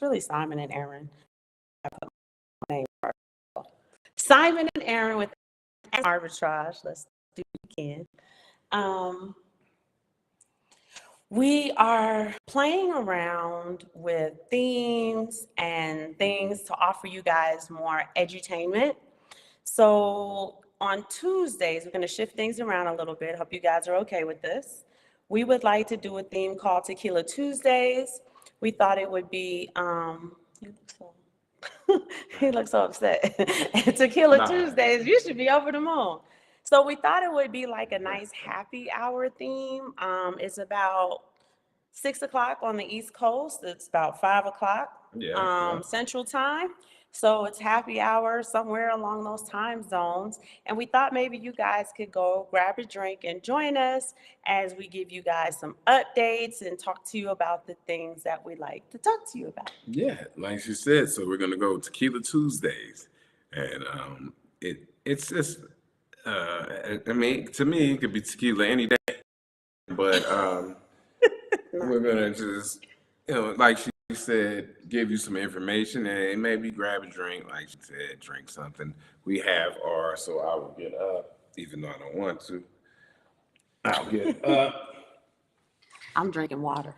really Simon and Aaron. I put my name first. Simon and Aaron with Arbitrage. Let's do it again. We are playing around with themes and things to offer you guys more edutainment. So on Tuesdays, we're going to shift things around a little bit. Hope you guys are okay with this. We would like to do a theme called Tequila Tuesdays. We thought it would be, he looks so upset. Tequila Tuesdays, you should be over the moon. So we thought it would be like a nice happy hour theme. It's about 6 o'clock on the East Coast. It's about 5 o'clock Central Time. So it's happy hour somewhere along those time zones. And we thought maybe you guys could go grab a drink and join us as we give you guys some updates and talk to you about the things that we like to talk to you about. Yeah, like she said, so we're going to go Tequila Tuesdays. And it's just, I mean, to me, it could be tequila any day. But we're going to just, like she said, give you some information and maybe grab a drink, like she said, drink something. We have so I will get up, even though I don't want to. I'll get up. I'm drinking water.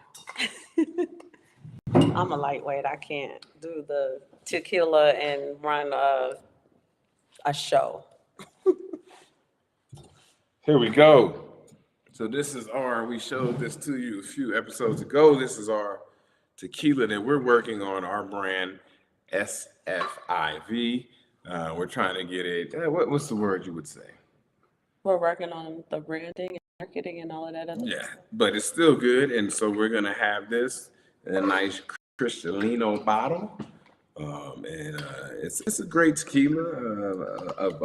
I'm a lightweight. I can't do the tequila and run a show. Here we go. So this is we showed this to you a few episodes ago. This is our tequila that we're working on, our brand SFIV. We're trying to get it. What's the word you would say? We're working on the branding and marketing and all of that other stuff. But it's still good. And so we're going to have this in a nice Cristalino bottle. It's a great tequila of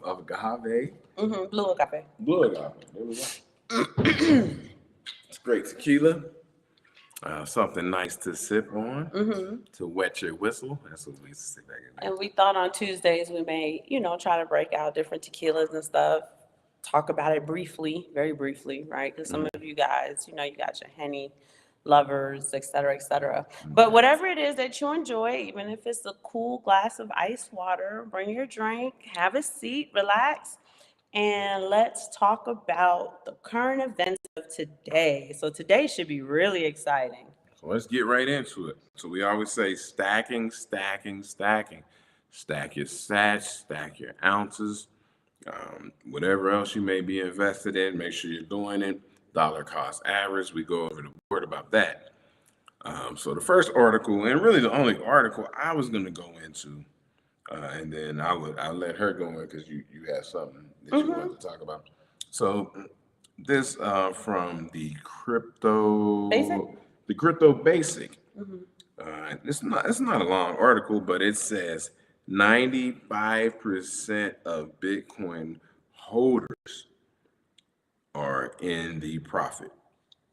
agave. Blue agave. Blue agave. There we go. It's great tequila. Something nice to sip on, to wet your whistle. That's what we used to say back in there. And we thought on Tuesdays we may, try to break out different tequilas and stuff, talk about it briefly, very briefly, right? Because some of you guys, you got your Henny lovers, et cetera, et cetera. But whatever it is that you enjoy, even if it's a cool glass of ice water, bring your drink, have a seat, relax, and let's talk about the current events of today. So today should be really exciting. So let's get right into it. So we always say stacking, stacking, stacking. Stack your sats, stack your ounces, whatever else you may be invested in, make sure you're doing it. Dollar cost average, we go over the board about that. So the first article, and really the only article I was going to go into, and then I'll let her go in because you have something that you want to talk about. So this from the Crypto Basic. It's not a long article, but it says 95% of Bitcoin holders are in the profit.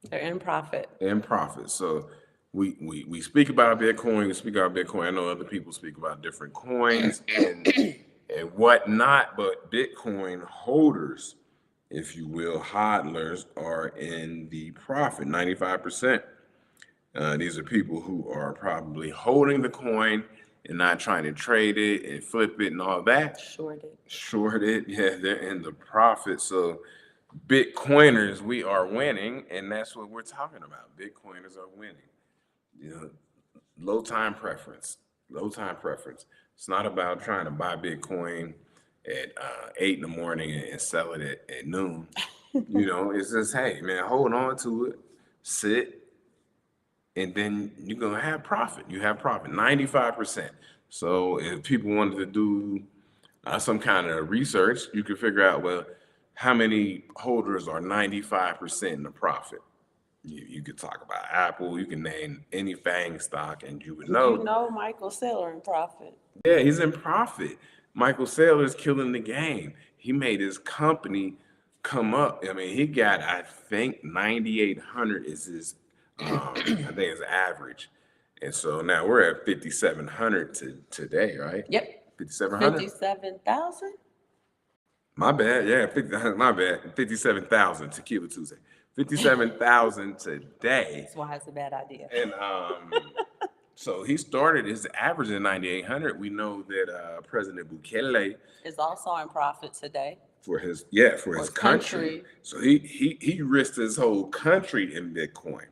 They're in profit. In profit. So we speak about Bitcoin. We speak about Bitcoin. I know other people speak about different coins and whatnot, but Bitcoin holders, if you will, hodlers, are in the profit. 95%. These are people who are probably holding the coin and not trying to trade it and flip it and all that. Short it. Yeah, they're in the profit. So Bitcoiners, we are winning, and that's what we're talking about. Bitcoiners are winning. Low time preference. It's not about trying to buy Bitcoin at 8 in the morning and sell it at noon. It's just, hey, man, hold on to it, sit, and then you're going to have profit. You have profit, 95%. So if people wanted to do some kind of research, you could figure out, well, how many holders are 95% in the profit? You could talk about Apple. You can name any FANG stock, and you would know. Michael Saylor in profit. Yeah, he's in profit. Michael Saylor is killing the game. He made his company come up. I mean, he got, I think, 9,800 is his, I think it's average. And so now we're at 5,700 today, right? Yep. 5,700? 57,000? My bad. Yeah, my bad. 57,000 Tequila Tuesday. 57,000 today. That's why it's a bad idea. And So he started his average in 9,800. We know that President Bukele is also in profit today for his country. So he risked his whole country in Bitcoin.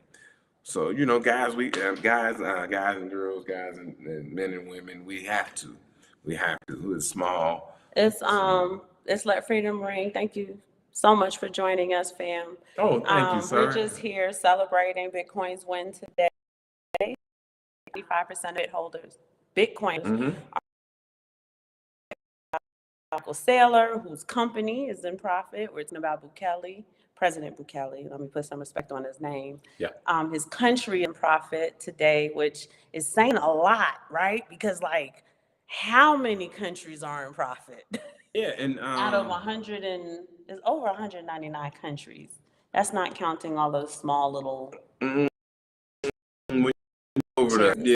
So guys, guys and girls, guys and men and women, we have to. It's small. It's Let Freedom Ring. Thank you so much for joining us, fam. Oh, thank you, sir. We're just here celebrating Bitcoin's win today. 85% of holders, Bitcoin. Michael Saylor, whose company is in profit. We're talking about Bukele, President Bukele. Let me put some respect on his name. Yeah. His country in profit today, which is saying a lot, right? Because like, how many countries are in profit? Yeah, and out of 100 and there's over 199 countries. That's not counting all those small little. Over the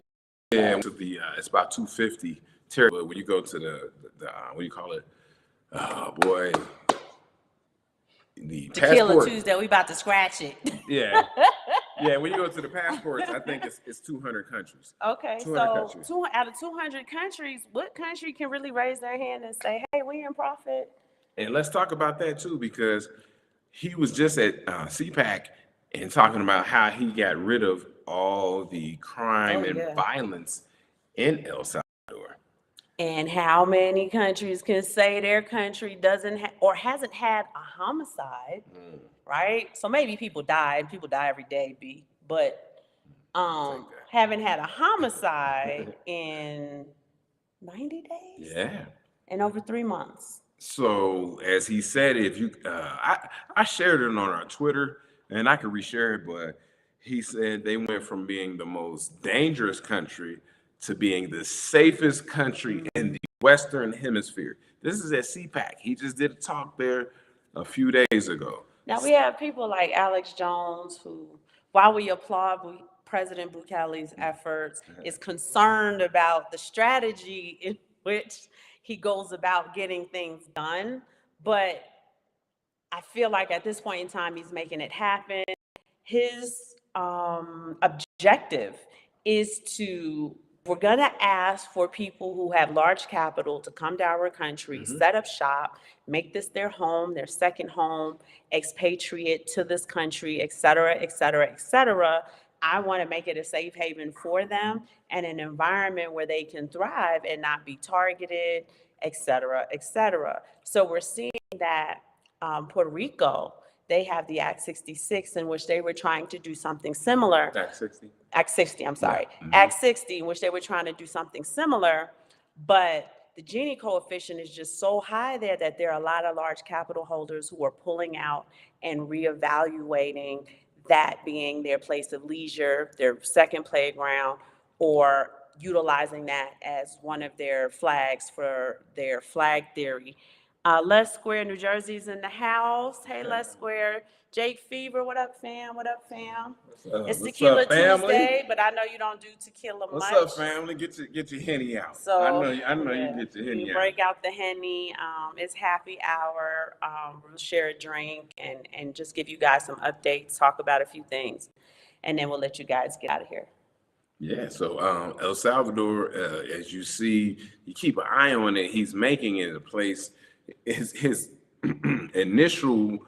to the it's about 250 territory. When you go to the what do you call it? Oh boy, the Tequila passport. Tuesday. We about to scratch it. Yeah. Yeah, when you go to the passports, I think it's 200 countries. Okay, 200 countries. Out of 200 countries, what country can really raise their hand and say, "Hey, we in profit"? And let's talk about that too, because he was just at CPAC and talking about how he got rid of all the crime and violence in El Salvador. And how many countries can say their country doesn't or hasn't had a homicide, right? So maybe people die every day, but haven't had a homicide in 90 days? Yeah. In over 3 months. So as he said, if you, I shared it on our Twitter, and I could reshare it, but he said they went from being the most dangerous country to being the safest country in the Western Hemisphere. This is at CPAC. He just did a talk there a few days ago. Now we have people like Alex Jones, who, while we applaud President Bukele's efforts, is concerned about the strategy in which he goes about getting things done. But I feel like at this point in time, he's making it happen. His objective is we're going to ask for people who have large capital to come to our country, set up shop, make this their home, their second home, expatriate to this country, et cetera, et cetera, et cetera. I want to make it a safe haven for them and an environment where they can thrive and not be targeted, et cetera, et cetera. So we're seeing that Puerto Rico, they have the Act 66 in which they were trying to do something similar. Act 60, I'm sorry. Yeah. Act 60, in which they were trying to do something similar, but the Gini coefficient is just so high there that there are a lot of large capital holders who are pulling out and reevaluating that being their place of leisure, their second playground, or utilizing that as one of their flags for their flag theory. Les Square, New Jersey's in the house. Hey, Les Square. Jake Fever, what up, fam? What up, fam? It's Tequila Tuesday, but I know you don't do tequila much. What's up, family? Get your Henny out. So I know you get your Henny out. Break out the Henny. It's happy hour. We'll share a drink and just give you guys some updates, talk about a few things, and then we'll let you guys get out of here. Yeah, so El Salvador, as you see, you keep an eye on it. He's making it a place. His initial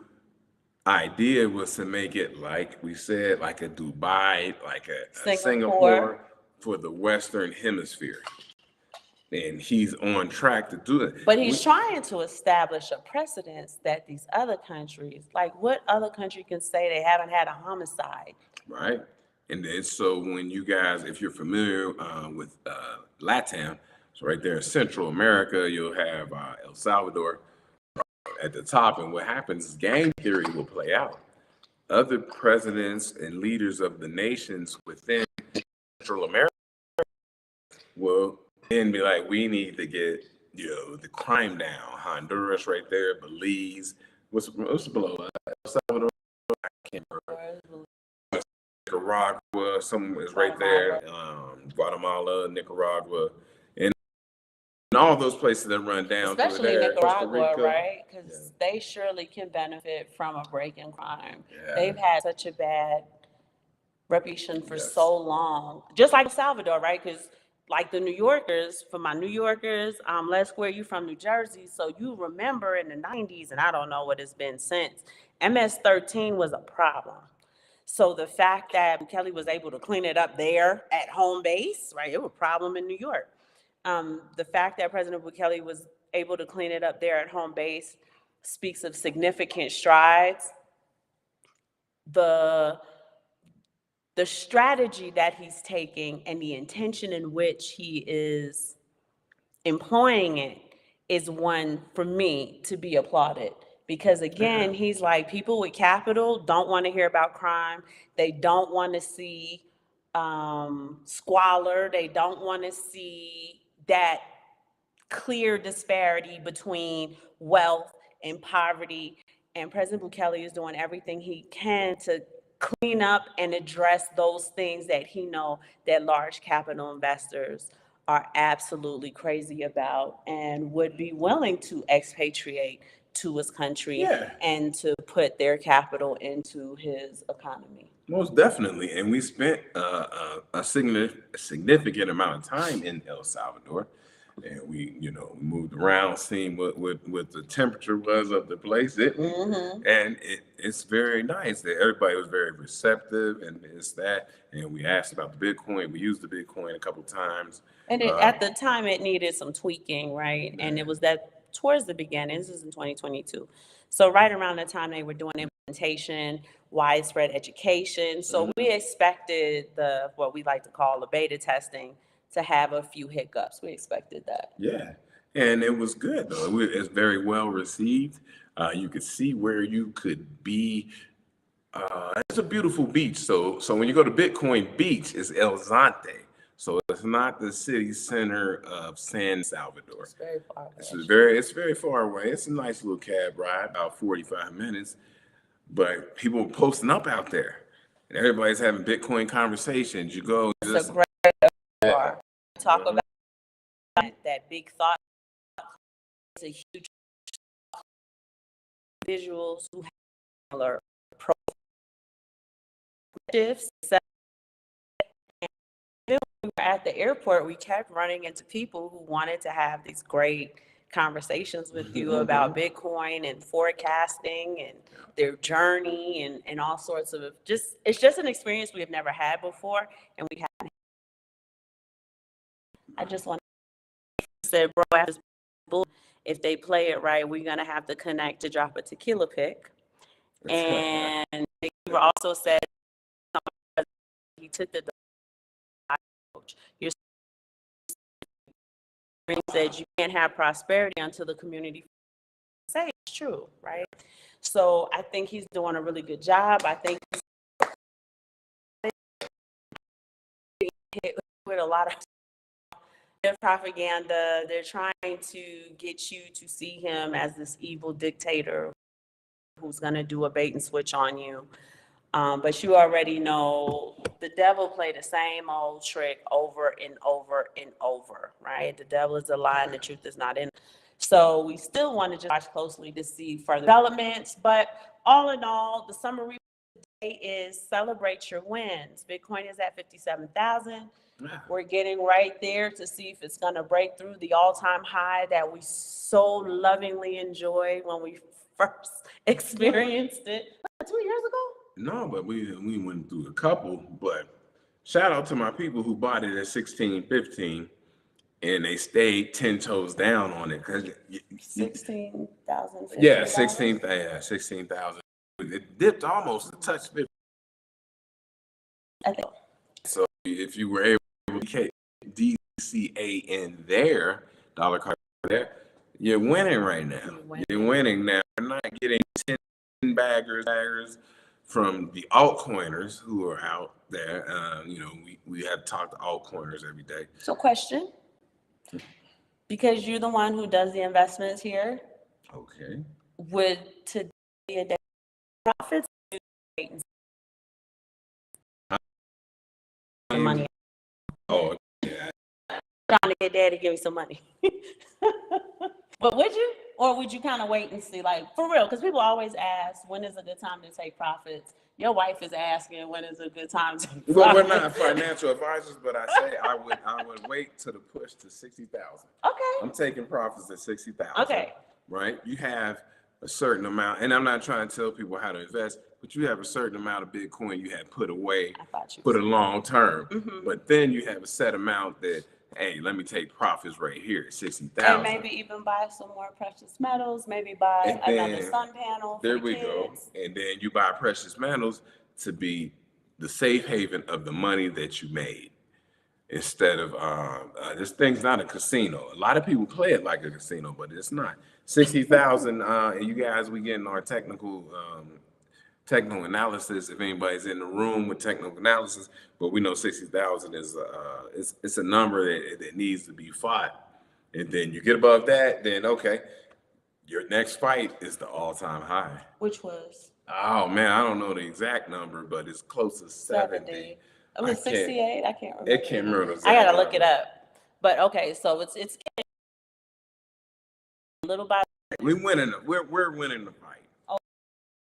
idea was to make it, like we said, like a Dubai, like a Singapore for the Western Hemisphere. And he's on track to do it. But he's trying to establish a precedence that these other countries, like what other country can say they haven't had a homicide? Right. And then so when you guys, if you're familiar with LATAM, so right there in Central America, you'll have El Salvador at the top. And what happens is gang theory will play out. Other presidents and leaders of the nations within Central America will then be like, we need to get, the crime down. Honduras right there, Belize. What's below El Salvador? I can't remember. Nicaragua, some is right there. Guatemala, Nicaragua, and all those places that run down. Especially Nicaragua, right? Because they surely can benefit from a break in crime. Yeah. They've had such a bad reputation for Yes. so long, just like El Salvador, right? Because like the New Yorkers, for my New Yorkers, Les Square, you from New Jersey, so you remember in the 90s, and I don't know what it's been since, MS-13 was a problem. So the fact that Kelly was able to clean it up there at home base, right? It was a problem in New York. The fact that President Bukele was able to clean it up there at home base speaks of significant strides. The strategy that he's taking and the intention in which he is employing it is one for me to be applauded. Because again, he's like, people with capital don't want to hear about crime. They don't want to see squalor. They don't want to see that clear disparity between wealth and poverty. And President Bukele is doing everything he can to clean up and address those things that he know that large capital investors are absolutely crazy about and would be willing to expatriate to his country and to put their capital into his economy. Most definitely. And we spent a significant amount of time in El Salvador. And we, moved around, seeing what the temperature was of the place. And it's very nice that everybody was very receptive, and it's that. And we asked about the Bitcoin. We used the Bitcoin a couple times. And at the time, it needed some tweaking, right? And it was that towards the beginning. This is in 2022. So right around the time they were doing implementation, widespread education. So we expected what we like to call the beta testing to have a few hiccups. We expected that. Yeah. And it was good, though. It's very well received. You could see where you could be. It's a beautiful beach. So when you go to Bitcoin Beach, it's El Zante. So it's not the city center of San Salvador. It's very far away. It's very far away. It's a nice little cab ride, about 45 minutes. But people are posting up out there, and everybody's having Bitcoin conversations. You go. It's a great talk about that big thought. It's a huge visuals who have shifts. When we were at the airport, we kept running into people who wanted to have these great conversations with you about Bitcoin and forecasting and their journey and all sorts of it's just an experience we have never had before, and we haven't. I just want to say, bro, after this bull, if they play it right, we're gonna have to connect to drop a tequila pick. And he also said he took the approach. You're said you can't have prosperity until the community say it's true, right? So I think he's doing a really good job. I think he's hit with a lot of propaganda. They're trying to get you to see him as this evil dictator who's going to do a bait and switch on you. But you already know the devil played the same old trick over and over and over, right? The devil is a lie and the truth is not in it. So we still want to just watch closely to see further developments. But all in all, the summary today is celebrate your wins. Bitcoin is at 57,000. We're getting right there to see if it's going to break through the all-time high that we so lovingly enjoyed when we first experienced it 2 years ago. No, but we went through a couple. But shout out to my people who bought it at 16.15, and they stayed 10 toes down on it. 16,000. Yeah, 16,000. It dipped almost a touch 50. I think. So if you were able to get DCA in there, dollar card there, you're winning right now. You're winning now. We're not getting 10 baggers from the altcoiners who are out there. We have talked to altcoiners every day. So question, because you're the one who does the investments here. Okay. Would today be a day of profits? Money. Oh, yeah. Trying to get Dad to give me some money. But would you? Or would you kind of wait and see, like, for real? Because people always ask, when is a good time to take profits? Your wife is asking when is a good time to Well, we're not financial advisors, but I say I would wait to the push to 60,000. Okay. I'm taking profits at 60,000. Okay. Right? You have a certain amount, and I'm not trying to tell people how to invest, but you have a certain amount of Bitcoin you had put away for the long term. Mm-hmm. But then you have a set amount that, hey, let me take profits right here at 60,000. And maybe even buy some more precious metals, maybe buy another sun panel. There we go. And then you buy precious metals to be the safe haven of the money that you made. Instead of this thing's not a casino. A lot of people play it like a casino, but it's not. 60,000. And you guys, we getting our technical analysis. If anybody's in the room with technical analysis, but we know 60,000 is it's a number that needs to be fought. And then you get above that, then okay, your next fight is the all-time high. Which was? Oh man, I don't know the exact number, but it's close to 70. I mean, 68. I can't remember. It can't remember. I gotta look it up. But okay, so it's little by. We're winning the fight.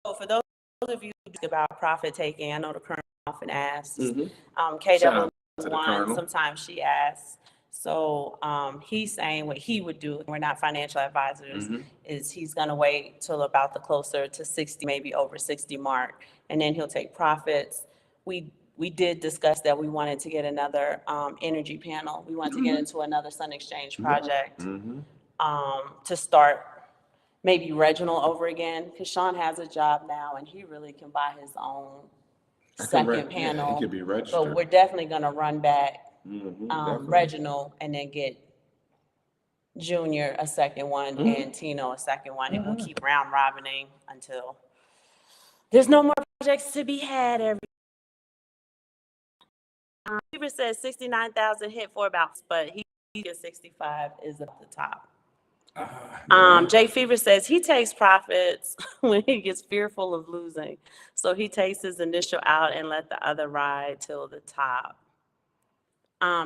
Oh, for those of you who think about profit taking, I know the Colonel often asks. Mm-hmm. KW1, sometimes she asks. So he's saying what he would do. We're not financial advisors. Mm-hmm. Is he's gonna wait till about the closer to 60, maybe over 60 mark, and then he'll take profits. We did discuss that we wanted to get another energy panel. We wanted to get into another Sun Exchange project to start maybe Reginald over again, because Sean has a job now and he really can buy his own second panel. Yeah, he could be registered. But we're definitely gonna run back Reginald and then get Junior a second one and Tino a second one, and we'll keep round robining until there's no more projects to be had every. Fever says 69,000 hit for about, but he gets 65 is at the top. Jay Fever says he takes profits when he gets fearful of losing. So he takes his initial out and let the other ride till the top.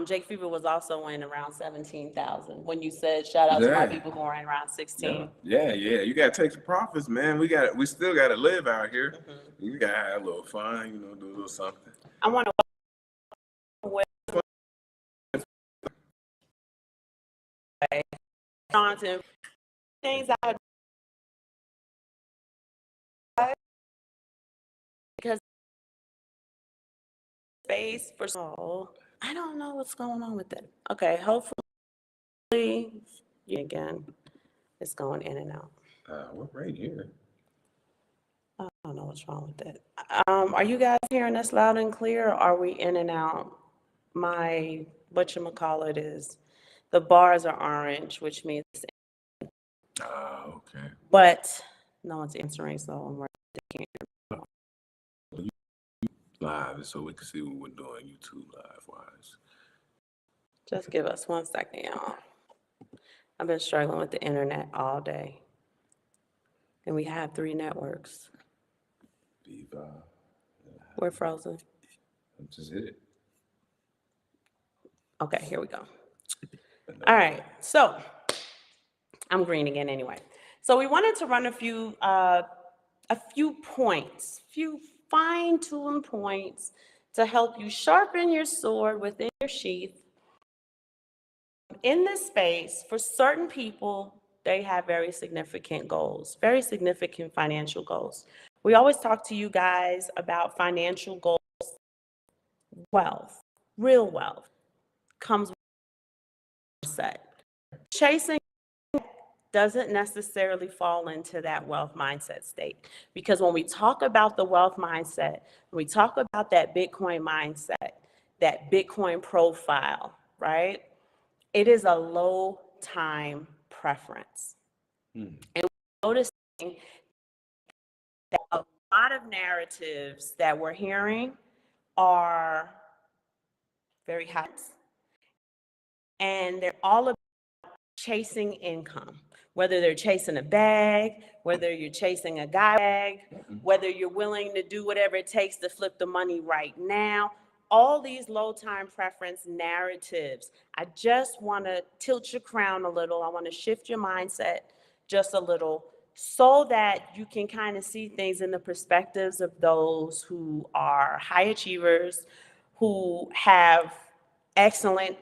Jake Fever was also in around 17,000 when you said shout out to my people who are in around 16. Yeah. You gotta take some profits, man. We still gotta live out here. You gotta have a little fun, do a little something. I want to things out because space for I don't know what's going on with it. Okay, hopefully again it's going in and out. We're right here. I don't know what's wrong with it. Are you guys hearing us loud and clear, or are we in and out? My whatchamacallit is the bars are orange, which means okay. But no one's answering, so they can't. Live, so we can see what we're doing YouTube live wise. Just give us 1 second, y'all. I've been struggling with the internet all day, and we have 3 networks. We're frozen. Just hit it. Okay, here we go. All right, so I'm green again anyway. So we wanted to run a few points, few fine-tuned points to help you sharpen your sword within your sheath. In this space, for certain people, they have very significant goals, very significant financial goals. We always talk to you guys about financial goals. Wealth, real wealth, comes with a set. Chasing doesn't necessarily fall into that wealth mindset state, because when we talk about the wealth mindset, when we talk about that Bitcoin mindset, that Bitcoin profile, right? It is a low time preference. And we're noticing that a lot of narratives that we're hearing are very hot, and they're all about chasing income. Whether they're chasing a bag, whether you're chasing a guy bag, whether you're willing to do whatever it takes to flip the money right now, all these low time preference narratives. I just want to tilt your crown a little. I want to shift your mindset just a little so that you can kind of see things in the perspectives of those who are high achievers, who have excellent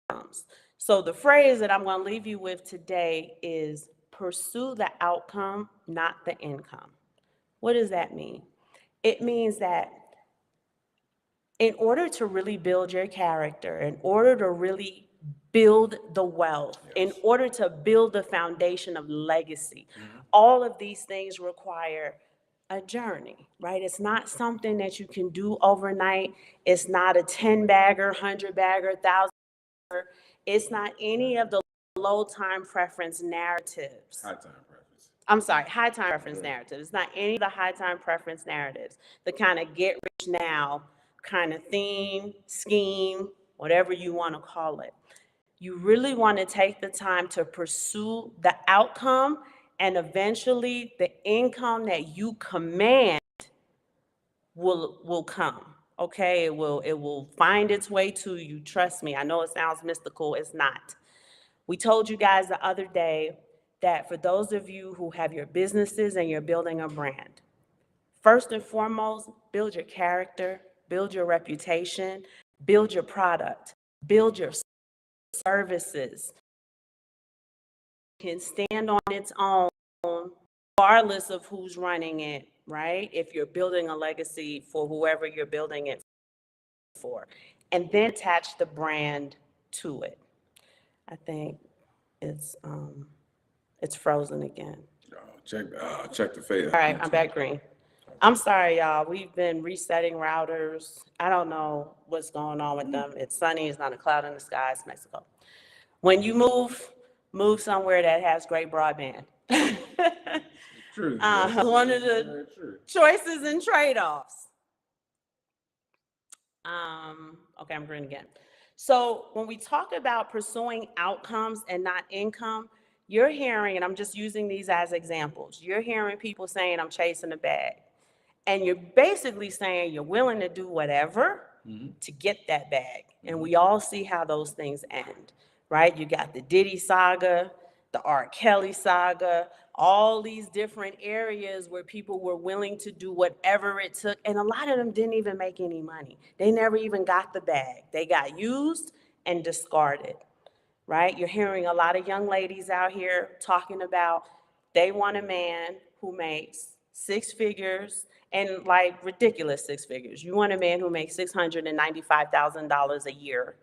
outcomes. So the phrase that I'm going to leave you with today is pursue the outcome, not the income. What does that mean? It means that in order to really build your character, in order to really build the wealth, in order to build the foundation of legacy, all of these things require a journey, right? It's not something that you can do overnight. It's not a 10 bagger, 100 bagger, 1,000 bagger. It's not any of the low time preference narratives. High time preference. I'm sorry, high time preference narratives. It's not any of the high time preference narratives. The kind of get rich now kind of theme, scheme, whatever you want to call it. You really want to take the time to pursue the outcome, and eventually the income that you command will come. Okay, it will find its way to you. Trust me. I know it sounds mystical. It's not. We told you guys the other day that for those of you who have your businesses and you're building a brand, first and foremost, build your character, build your reputation, build your product, build your services. It can stand on its own, regardless of who's running it, right? If you're building a legacy for whoever you're building it for, and then attach the brand to it. I think it's frozen again. Check the fade. All right, I'm back green. I'm sorry, y'all. We've been resetting routers. I don't know what's going on with them. It's sunny. It's not a cloud in the sky. It's Mexico. When you move somewhere that has great broadband. True. One of the choices and trade-offs. Okay, I'm green again. So when we talk about pursuing outcomes and not income, you're hearing, and I'm just using these as examples, you're hearing people saying, I'm chasing a bag. And you're basically saying you're willing to do whatever to get that bag. And we all see how those things end, right? You got the Diddy saga, the R. Kelly saga, all these different areas where people were willing to do whatever it took. And a lot of them didn't even make any money. They never even got the bag. They got used and discarded, right? You're hearing a lot of young ladies out here talking about they want a man who makes six figures, and like ridiculous six figures. You want a man who makes $695,000 a year.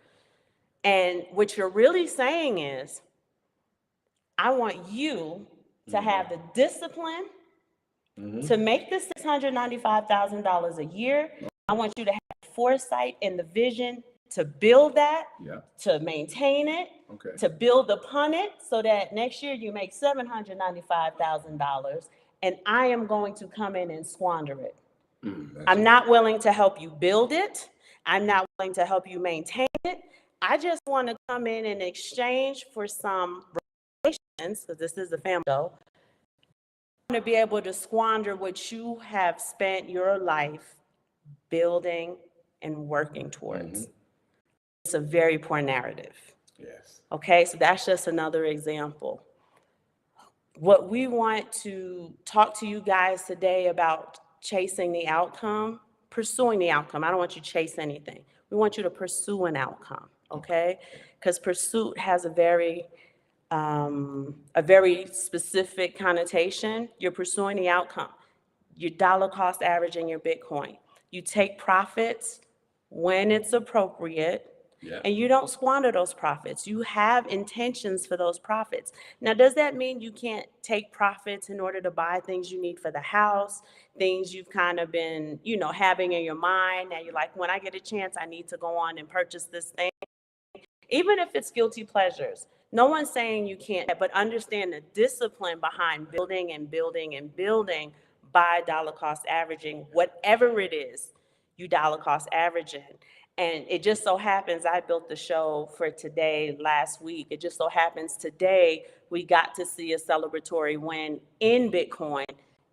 And what you're really saying is, I want you to have the discipline to make the $695,000 a year. I want you to have the foresight and the vision to build that, to maintain it, to build upon it, so that next year you make $795,000, and I am going to come in and squander it. I'm not willing to help you build it. I'm not willing to help you maintain it. I just want to come in exchange for some relations, because this is a family show, I want to be able to squander what you have spent your life building and working towards. It's a very poor narrative. Yes. Okay, so that's just another example. What we want to talk to you guys today about chasing the outcome, pursuing the outcome. I don't want you to chase anything. We want you to pursue an outcome, okay? Because pursuit has a very specific connotation. You're pursuing the outcome. Your dollar cost averaging your Bitcoin. You take profits when it's appropriate, and you don't squander those profits. You have intentions for those profits. Now, does that mean you can't take profits in order to buy things you need for the house, things you've kind of been, having in your mind? Now you're like, when I get a chance, I need to go on and purchase this thing. Even if it's guilty pleasures, no one's saying you can't, but understand the discipline behind building and building and building by dollar cost averaging, whatever it is, you dollar cost averaging. And it just so happens, I built the show for today last week. It just so happens today we got to see a celebratory win in Bitcoin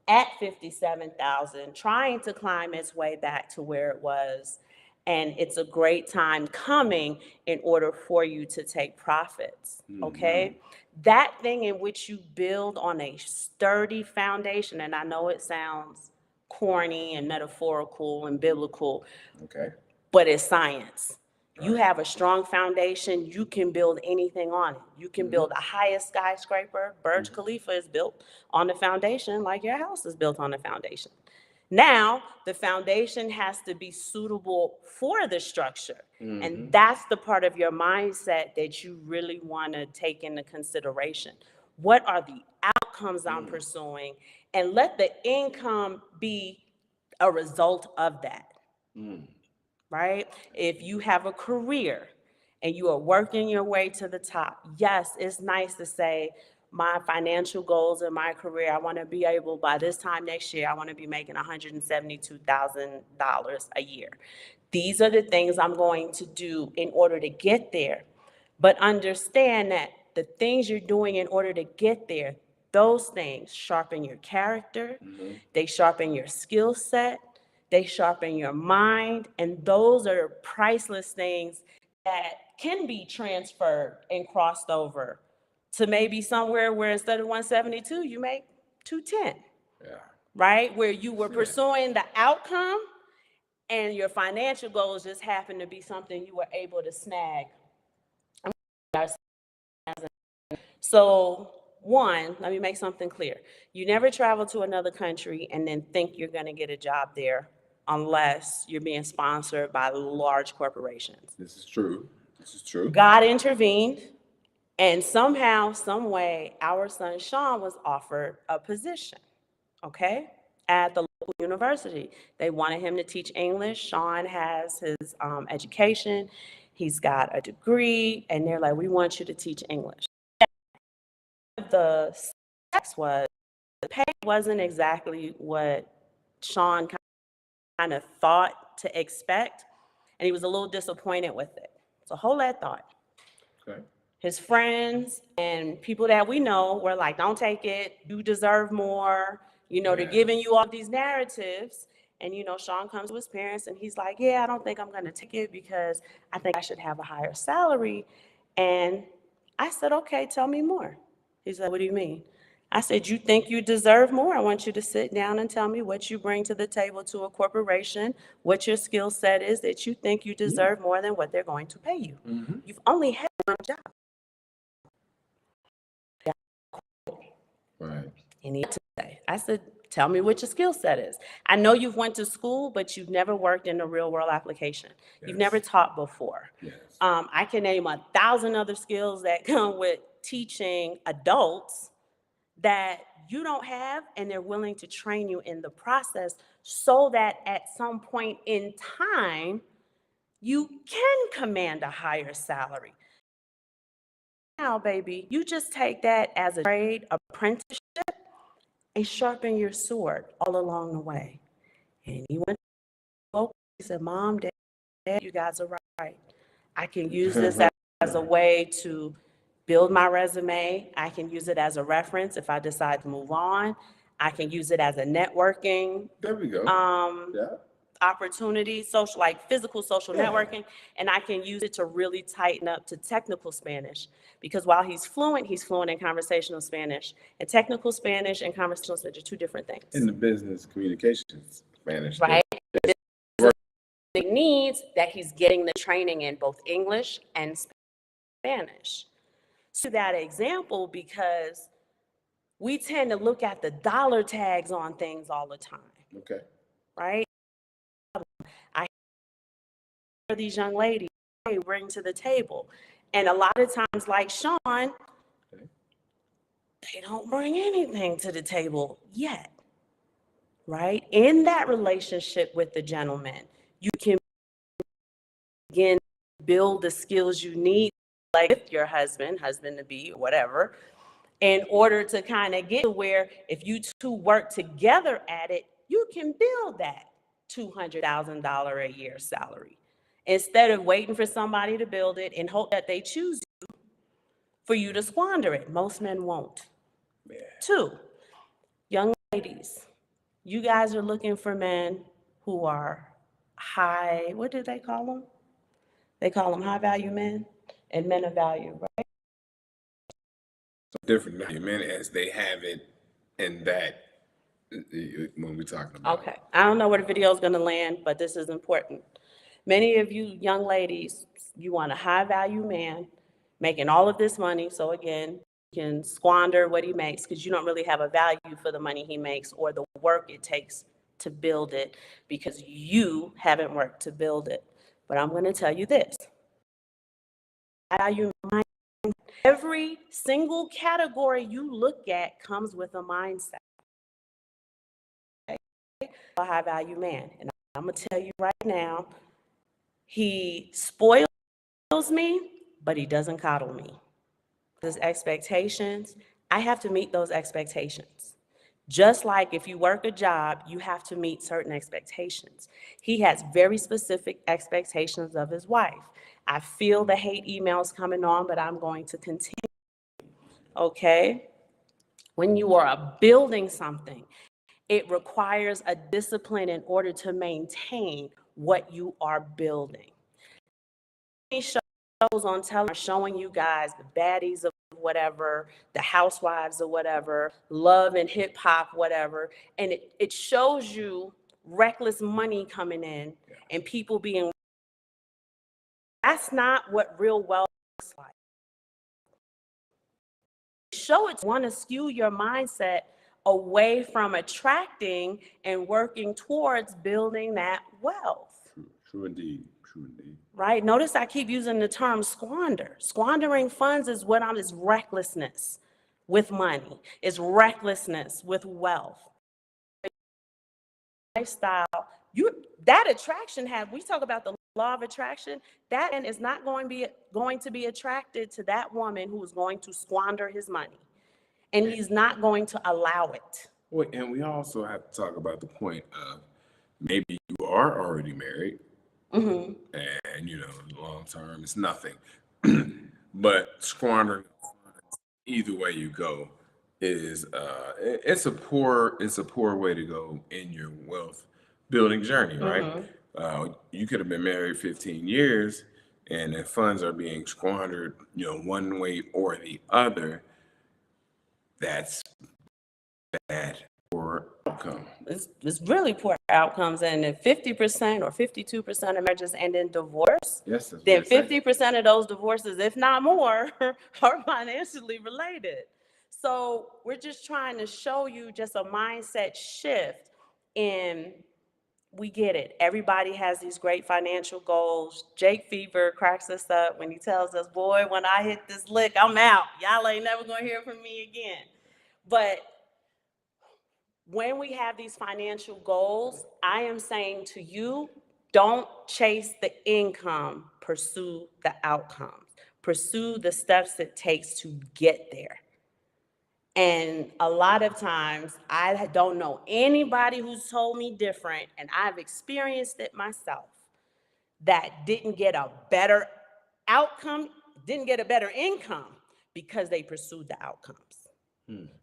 at 57,000, trying to climb its way back to where it was. and it's a great time coming in order for you to take profits, okay? That thing in which you build on a sturdy foundation, and I know it sounds corny and metaphorical and biblical, Okay. but it's science. You have a strong foundation, you can build anything on it. You can build the highest skyscraper. Burj Khalifa is built on the foundation like your house is built on the foundation. Now, the foundation has to be suitable for the structure. And that's the part of your mindset that you really want to take into consideration. What are the outcomes I'm pursuing? And let the income be a result of that. Right? If you have a career and you are working your way to the top, yes, it's nice to say, my financial goals in my career, I want to be able, by this time next year, I want to be making $172,000 a year. These are the things I'm going to do in order to get there. But understand that the things you're doing in order to get there, those things sharpen your character, they sharpen your skill set, they sharpen your mind, and those are priceless things that can be transferred and crossed over to maybe somewhere where instead of 172, you make 210. Yeah. Right? Where you were pursuing the outcome and your financial goals just happened to be something you were able to snag. So, one, let me make something clear. You never travel to another country and then think you're going to get a job there unless you're being sponsored by large corporations. This is true. This is true. God intervened, and somehow, some way, our son Sean was offered a position, okay, at the local university. They wanted him to teach English. Sean has his education. He's got a degree, and they're like, we want you to teach English. The sex was, the pay wasn't exactly what Sean kind of thought to expect, and he was a little disappointed with it. So hold that thought. Okay. His friends and people that we know were like, don't take it, you deserve more. You know, they're giving you all these narratives. And, you know, Sean comes to his parents and he's like, yeah, I don't think I'm going to take it because I think I should have a higher salary. And I said, okay, tell me more. He said, what do you mean? I said, you think you deserve more? I want you to sit down and tell me what you bring to the table to a corporation, what your skill set is that you think you deserve more than what they're going to pay you. You've only had one job. Right. And he had to say, I said, tell me what your skill set is. I know you've went to school, but you've never worked in a real world application. You've never taught before. Yes. I can name 1,000 other skills that come with teaching adults that you don't have, and they're willing to train you in the process so that at some point in time, you can command a higher salary. Now, baby, you just take that as a trade apprenticeship and sharpen your sword all along the way. And he went to he said, Mom, Dad, you guys are right. I can use this as a way to build my resume. I can use it as a reference if I decide to move on. I can use it as a networking There we go. opportunity, social, like physical social networking, and I can use it to really tighten up to technical Spanish, because while he's fluent in conversational Spanish, and technical Spanish and conversational Spanish are two different things. In the business communications Spanish. Right? It needs that he's getting the training in both English and Spanish. So that example, because we tend to look at the dollar tags on things all the time. Okay. Right? I hear these young ladies bring to the table. And a lot of times, like Sean, they don't bring anything to the table yet. Right? In that relationship with the gentleman, you can begin to build the skills you need, like with your husband to be, or whatever, in order to kind of get to where if you two work together at it, you can build that $200,000 a year salary instead of waiting for somebody to build it and hope that they choose you for you to squander it. Most men won't. Yeah. Two, young ladies, you guys are looking for men who are what do they call them? They call them high value men and men of value, right? Different men as they have it in that when we're talking about Okay, I don't know where the video is going to land, but this is important. Many of you young ladies, you want a high value man making all of this money. So again, you can squander what he makes because you don't really have a value for the money he makes or the work it takes to build it because you haven't worked to build it. But I'm going to tell you this. Value mind. Every single category you look at comes with a mindset. A high value man. And I'm going to tell you right now, he spoils me, but he doesn't coddle me. His expectations, I have to meet those expectations. Just like if you work a job, you have to meet certain expectations. He has very specific expectations of his wife. I feel the hate emails coming on, but I'm going to continue. Okay? When you are building something, it requires a discipline in order to maintain what you are building. Shows on television are showing you guys the baddies of whatever, the housewives or whatever, love and hip hop, whatever, and it shows you reckless money coming in and people being. That's not what real wealth looks like. Show it want to skew your mindset away from attracting and working towards building that wealth. true indeed. True indeed. Right? Notice I keep using the term squander. Squandering funds is is recklessness with money. It's recklessness with wealth. Lifestyle. That attraction we talk about the law of attraction, that man is not going to be attracted to that woman who is going to squander his money. And he's not going to allow it. Well, and we also have to talk about the point of maybe you are already married, and long term it's nothing. But squandering, either way you go, is it's a poor way to go in your wealth building journey, right? You could have been married 15 years, and if funds are being squandered, one way or the other, that's bad for outcome. It's really poor outcomes, and if 50% or 52% of marriages end in divorce, Yes, then 50% of those divorces, if not more, are financially related. So we're just trying to show you just a mindset shift in. We get it. Everybody has these great financial goals. Jake Fever cracks us up when he tells us, boy, when I hit this lick, I'm out. Y'all ain't never going to hear from me again. But when we have these financial goals, I am saying to you, don't chase the income, pursue the outcomes. Pursue the steps it takes to get there. And a lot of times, I don't know anybody who's told me different, and I've experienced it myself, that didn't get a better outcome, didn't get a better income because they pursued the outcomes.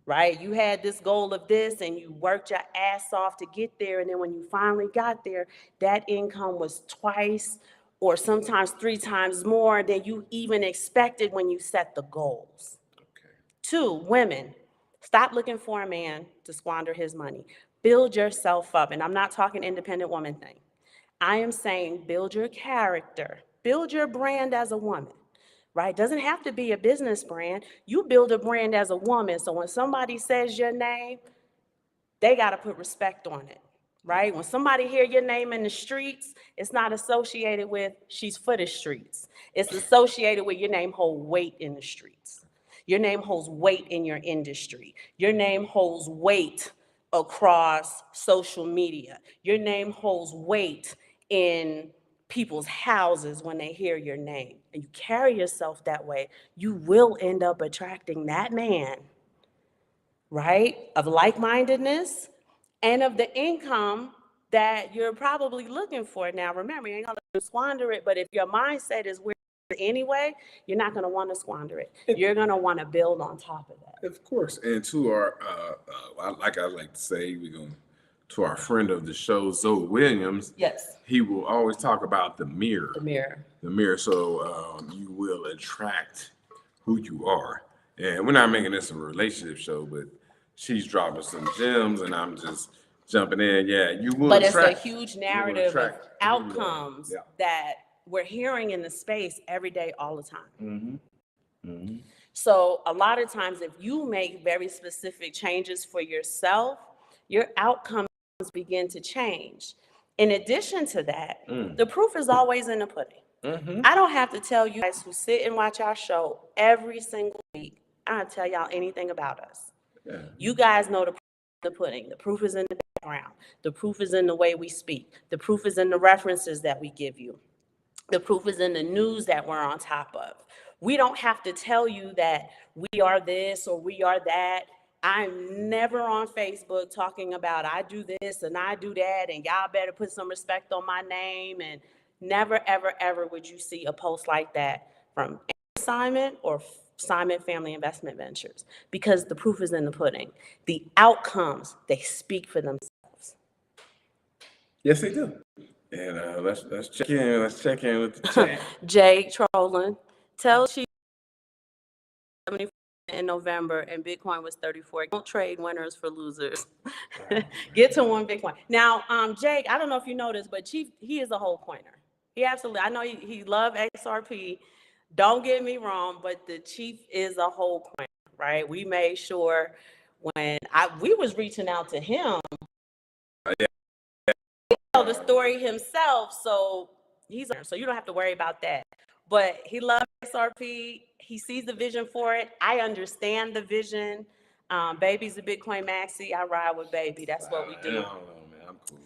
Right? You had this goal of this and you worked your ass off to get there. And then when you finally got there, that income was twice or sometimes 3 times more than you even expected when you set the goals. Okay. 2, women, stop looking for a man to squander his money. Build yourself up. And I'm not talking independent woman thing. I am saying build your character, build your brand as a woman. Right? Doesn't have to be a business brand. You build a brand as a woman. So when somebody says your name, they got to put respect on it. Right? When somebody hear your name in the streets, it's not associated with she's for the streets. It's associated with your name hold weight in the streets. Your name holds weight in your industry. Your name holds weight across social media. Your name holds weight in people's houses when they hear your name, and you carry yourself that way, you will end up attracting that man, right, of like-mindedness and of the income that you're probably looking for. Now, remember, you ain't gonna squander it, but if your mindset is weird anyway, you're not gonna want to squander it. You're gonna want to build on top of that. Of course, and to our, like I like to say, we're gonna to our friend of the show, Zoe Williams, Yes. he will always talk about the mirror. The mirror. The mirror. So you will attract who you are. And we're not making this a relationship show, but she's dropping some gems, and I'm just jumping in. Yeah, you will But attract. it's a huge narrative of outcomes that we're hearing in the space every day, all the time. Mm-hmm. Mm-hmm. So a lot of times, if you make very specific changes for yourself, your outcomes begin to change. In addition to that, the proof is always in the pudding. Mm-hmm. I don't have to tell you guys who sit and watch our show every single week. I don't tell y'all anything about us. Yeah. You guys know the proof in the pudding. The proof is in the background. The proof is in the way we speak. The proof is in the references that we give you. The proof is in the news that we're on top of. We don't have to tell you that we are this or we are that. I'm never on Facebook talking about I do this and I do that and y'all better put some respect on my name. And never, ever, ever would you see a post like that from Simon or Simon Family Investment Ventures, because the proof is in the pudding. The outcomes, they speak for themselves. Yes, they do. And let's check in. Let's check in with the chat. Jay trolling. Tell Chief 74 in November and Bitcoin was 34. Don't trade winners for losers. Get to one Bitcoin. Now, Jake, I don't know if you know this, but Chief, he is a whole coiner. He absolutely, I know he loves XRP. Don't get me wrong, but the Chief is a whole coiner, right? We made sure when we was reaching out to him, tell the story himself, so you don't have to worry about that. But he loves XRP. He sees the vision for it. I understand the vision. Baby's a Bitcoin maxi. I ride with Baby. That's what we do. I don't know, man. I'm cool.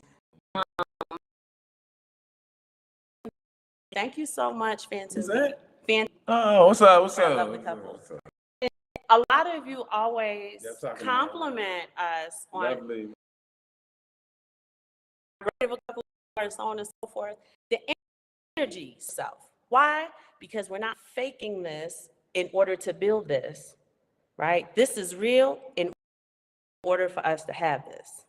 Thank you so much, Phantom. Oh, what's up? What's up? Lovely couple. What's up? A lot of you always compliment us on lovely. a couple and so on and so forth. The energy self. Why? Because we're not faking this in order to build this, right? This is real in order for us to have this,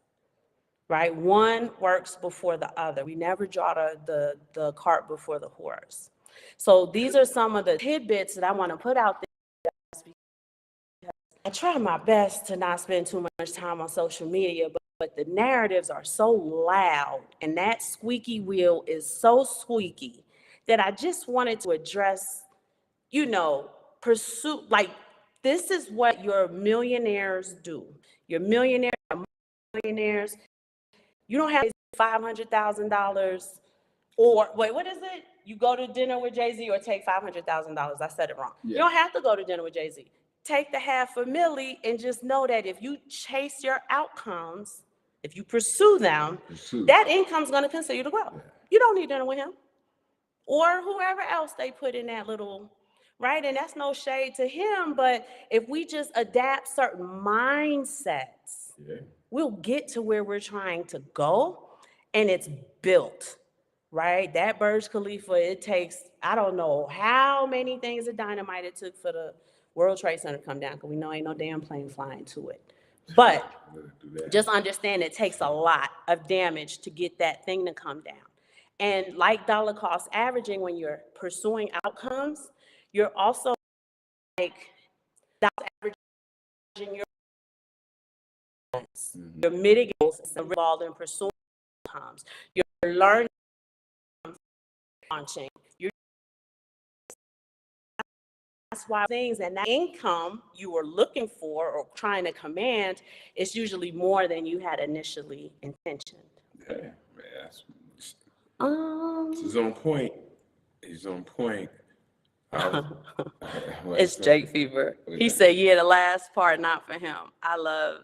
right? One works before the other. We never draw the cart before the horse. So these are some of the tidbits that I want to put out there. I try my best to not spend too much time on social media, but the narratives are so loud and that squeaky wheel is so squeaky that I just wanted to address, pursue, like, this is what your millionaires do. Your millionaires are millionaires. You don't have $500,000 or, wait, what is it? You go to dinner with Jay-Z or take $500,000. I said it wrong. Yeah. You don't have to go to dinner with Jay-Z. Take the $500,000 and just know that if you chase your outcomes, if you pursue them, that income's going to continue to grow. Yeah. You don't need dinner with him or whoever else they put in that little, right? And that's no shade to him, but if we just adapt certain mindsets, we'll get to where we're trying to go, and it's built, right? That Burj Khalifa, it takes, I don't know how many things of dynamite it took for the World Trade Center to come down, because we know ain't no damn plane flying to it. But just understand it takes a lot of damage to get that thing to come down. And like dollar cost averaging, when you're pursuing outcomes, you're also like dollar averaging your mitigating involved in pursuing outcomes. You're learning, launching. That's why things and that income you were looking for or trying to command is usually more than you had initially intentioned. Yeah, man, he's on point. He's on point. It's Jake Fever. He said, yeah, the last part, not for him. I love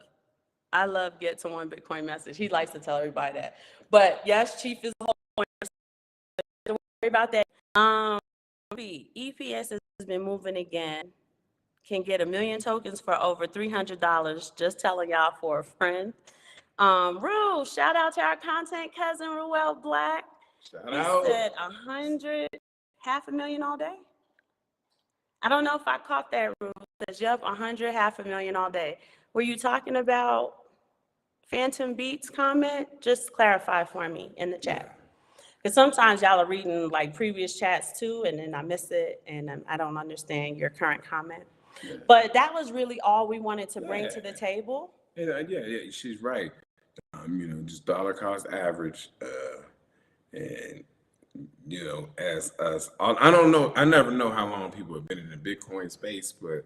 get to one Bitcoin message. He likes to tell everybody that. But yes, Chief is the whole point. Don't worry about that. EPS has been moving again. Can get 1 million tokens for over $300. Just telling y'all for a friend. Rue, shout out to our content cousin, Ruel Black. Shout out. He said 100, 500,000 all day. I don't know if I caught that, Rue. Says, yep, 100, 500,000 all day. Were you talking about Phantom Beats comment, just clarify for me in the chat. Because sometimes y'all are reading like previous chats too, and then I miss it, and I don't understand your current comment. Yeah. But that was really all we wanted to bring to the table. Yeah, she's right. Just dollar cost average, and as us, I don't know, I never know how long people have been in the Bitcoin space, but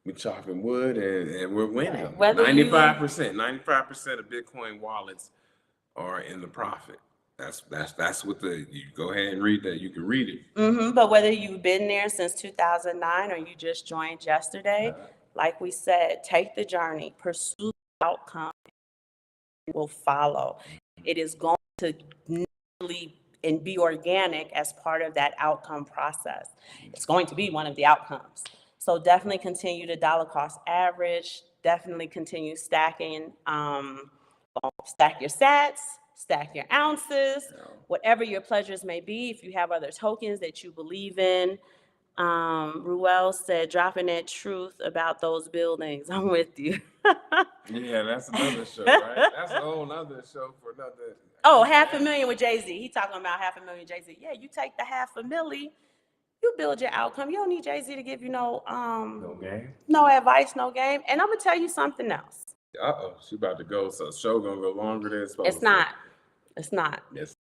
we're chopping wood and we're winning. 95% of Bitcoin wallets are in the profit. That's what you go ahead and read that. You can read it. But whether you've been there since 2009 or you just joined yesterday, like we said, take the journey, pursue the outcome, will follow. It is going to naturally and be organic as part of that outcome process. It's going to be one of the outcomes. So definitely continue to dollar cost average, definitely continue stacking, stack your sats, stack your ounces, whatever your pleasures may be. If you have other tokens that you believe in, Ruel said, dropping that truth about those buildings. I'm with you. Yeah, that's another show, right? That's a whole other show for another. Oh, $500,000 with Jay-Z. He talking about $500,000 Jay-Z. Yeah, you take the $500,000, you build your outcome. You don't need Jay-Z to give you no game, no advice, no game. And I'm gonna tell you something else. She about to go. So the show gonna go longer than it's supposed It's not. It's not. Yes.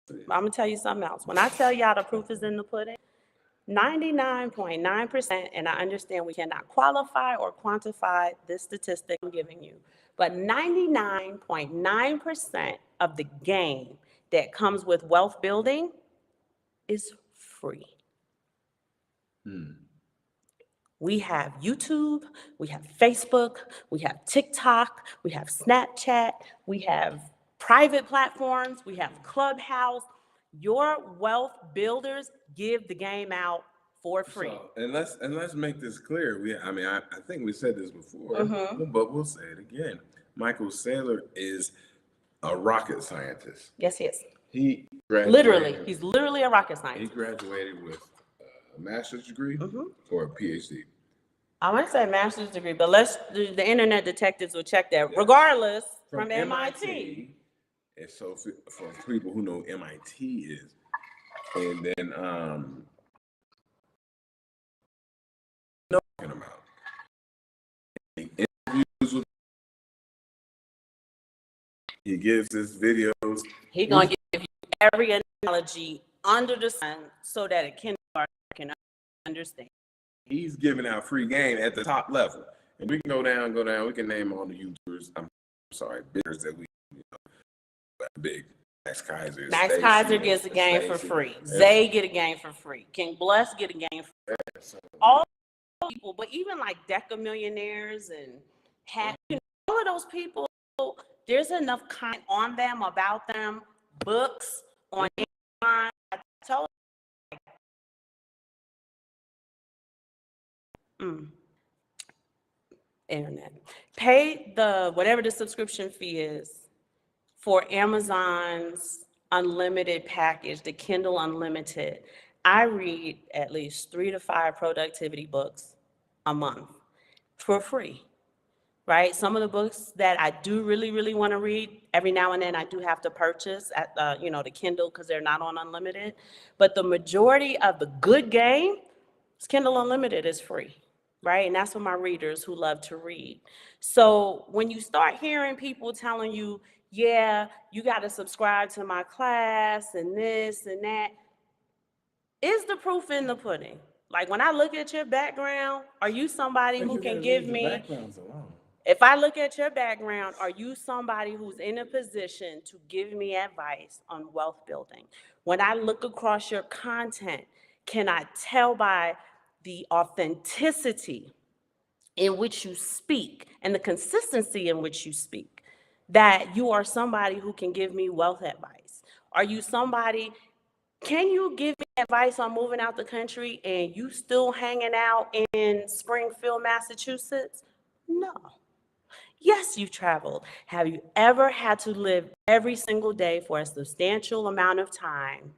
I'm gonna tell you something else. When I tell y'all the proof is in the pudding, 99.9%, and I understand we cannot qualify or quantify this statistic I'm giving you, but 99.9% of the game that comes with wealth building is free. We have YouTube, we have Facebook, we have TikTok, we have Snapchat, we have private platforms, we have Clubhouse. Your wealth builders give the game out for free. So, and let's make this clear. I think we said this before, but we'll say it again. Michael Saylor is a rocket scientist. Yes, he is. He he's literally a rocket scientist. He graduated with a master's degree or a PhD. I want to say master's degree, but the internet detectives will check that. Regardless, from MIT. And so for people who know MIT is, and then talking about interviews with, he gives his videos. He's gonna give you every analogy under the sun so that a kindergartner can understand. He's giving out free game at the top level, and we can go down. We can name all the YouTubers. I'm sorry, biggers that we big. Max Kaiser. Max Kaiser gets a game for free. Zay get a game for free. King Bless get a game for free. All people, but even like Deca millionaires and all of those people, there's enough content on them, about them, books on Amazon. I told internet. Pay whatever the subscription fee is for Amazon's unlimited package, the Kindle Unlimited. I read at least 3 to 5 productivity books a month for free, right? Some of the books that I do really, really want to read, every now and then I do have to purchase at the Kindle because they're not on unlimited. But the majority of the good game, Kindle Unlimited is free, right? And that's for my readers who love to read. So when you start hearing people telling you, yeah, you got to subscribe to my class and this and that, is the proof in the pudding? Like when I look at your background, are you somebody who can give me, if I look at your background, are you somebody who's in a position to give me advice on wealth building? When I look across your content, can I tell by the authenticity in which you speak and the consistency in which you speak that you are somebody who can give me wealth advice? Are you somebody, can you give me advice on moving out the country and you still hanging out in Springfield, Massachusetts? No. Yes, you traveled. Have you ever had to live every single day for a substantial amount of time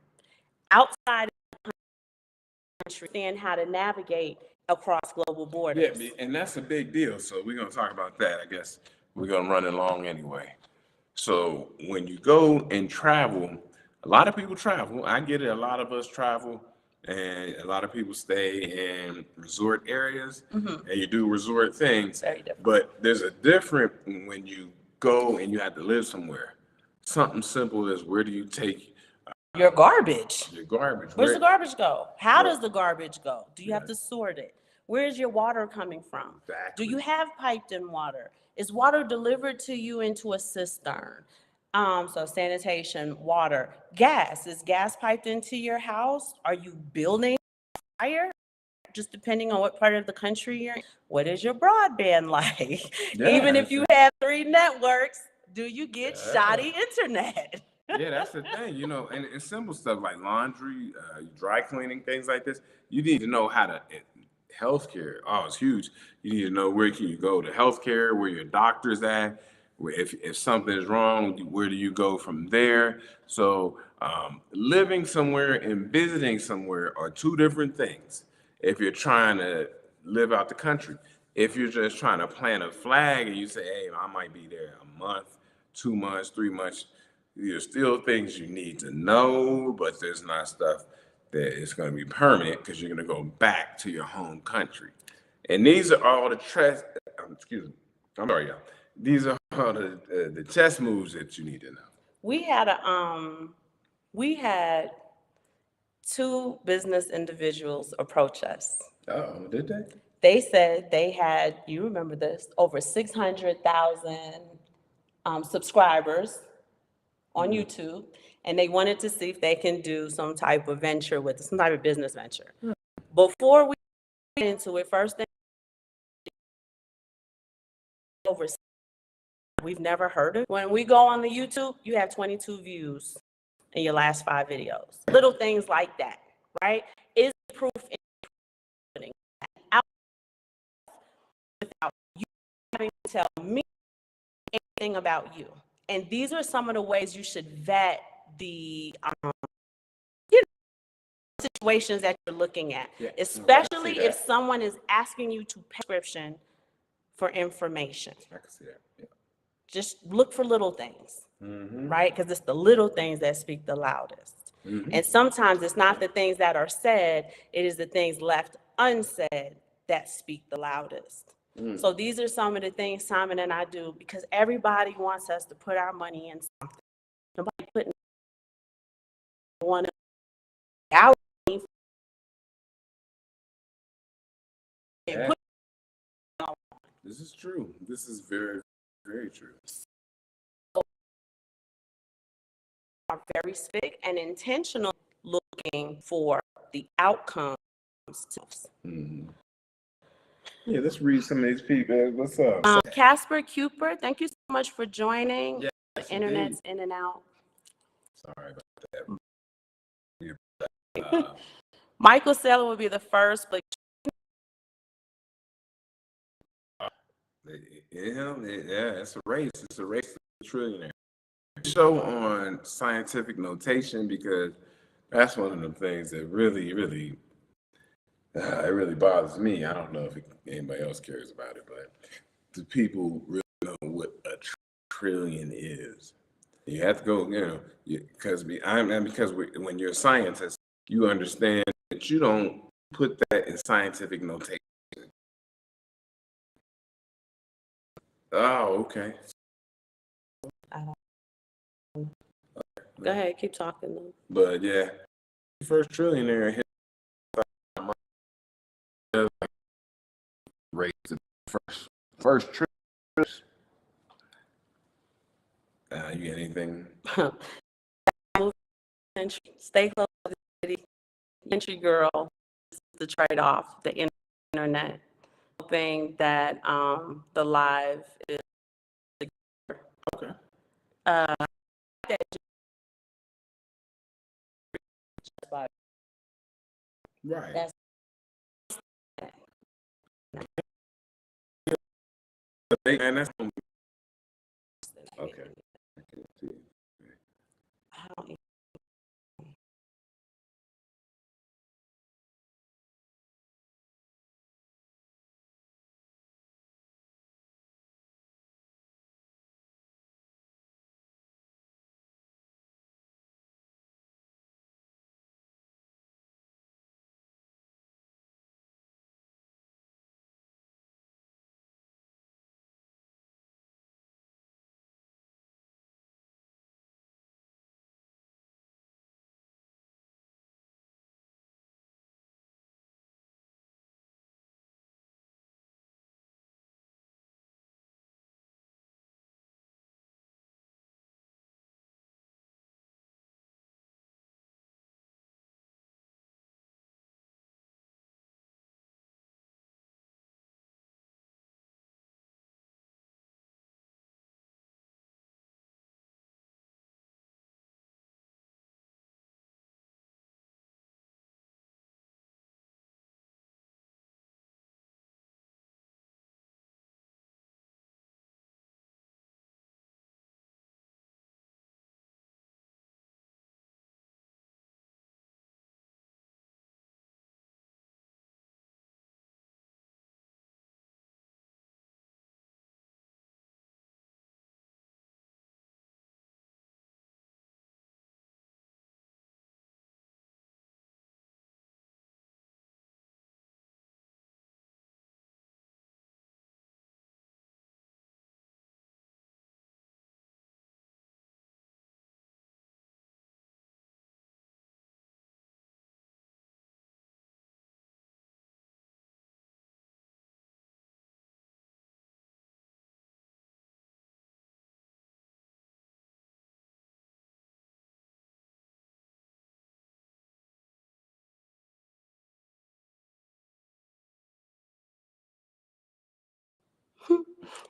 outside of the country, understand how to navigate across global borders? Yeah, and that's a big deal. So we're going to talk about that, I guess, we're gonna run it long anyway. So when you go and travel, a lot of people travel. I get it. A lot of us travel, and a lot of people stay in resort areas, and you do resort things. Very different. But there's a different when you go and you have to live somewhere. Something simple as where do you take Your garbage. your garbage? Where's the garbage go? How Where- does the garbage go? Do you have to sort it? Where is your water coming from? Exactly. Do you have piped in water? Is water delivered to you into a cistern? So sanitation, water, gas. Is gas piped into your house? Are you building fire? Just depending on what part of the country you're in. What is your broadband like? Even if you have 3 networks, do you get shoddy internet? Yeah, that's the thing, you know, and simple stuff like laundry, dry cleaning, things like this. You need to know how to healthcare. Oh, it's huge. You need to know where can you go to healthcare, where your doctor's at, where if something is wrong, where do you go from there? So living somewhere and visiting somewhere are two different things. If you're trying to live out the country, if you're just trying to plant a flag and you say, hey, I might be there a month, 2 months, 3 months, there's still things you need to know, but there's not stuff that is going to be permanent because you're going to go back to your home country. And these are all the excuse me, I'm sorry, y'all. These are all the chess moves that you need to know. We had 2 business individuals approach us. Oh, did they? They said they had, you remember this, over 600,000 subscribers on YouTube, and they wanted to see if they can do some type of venture with some type of business venture. Before we get into it, first thing, over, we've never heard of. When we go on the YouTube, you have 22 views in your last 5 videos. Little things like that, right? Is proof in putting out without you having to tell me anything about you. And these are some of the ways you should vet the situations that you're looking at, especially if someone is asking you to pay prescription for information. I can see that. Yeah. Just look for little things, right? Because it's the little things that speak the loudest. And sometimes it's not the things that are said, it is the things left unsaid that speak the loudest. So these are some of the things Simon and I do because everybody wants us to put our money in something. Nobody putting one out. This is true. This is very, very true. Are very specific and intentional looking for the outcomes. Yeah, let's read some of these people. What's up? Casper Cooper, thank you so much for joining. Yes, the internet's in and out. Sorry about that. Michael Saylor will be the first, but yeah, it's a race. It's a race to the trillionaire. Show on scientific notation because that's one of the things that really, really, it really bothers me. I don't know if anybody else cares about it, but the people really know what a trillion is. You have to go, because when you're a scientist, you understand that you don't put that in scientific notation. Oh, okay. Go ahead, keep talking though. But yeah, first trillionaire hit raised the first trillion. You got anything? Stay close to the city. Country girl is the trade-off, the internet. Hoping that the live is Okay. Right. That's And that's okay. I don't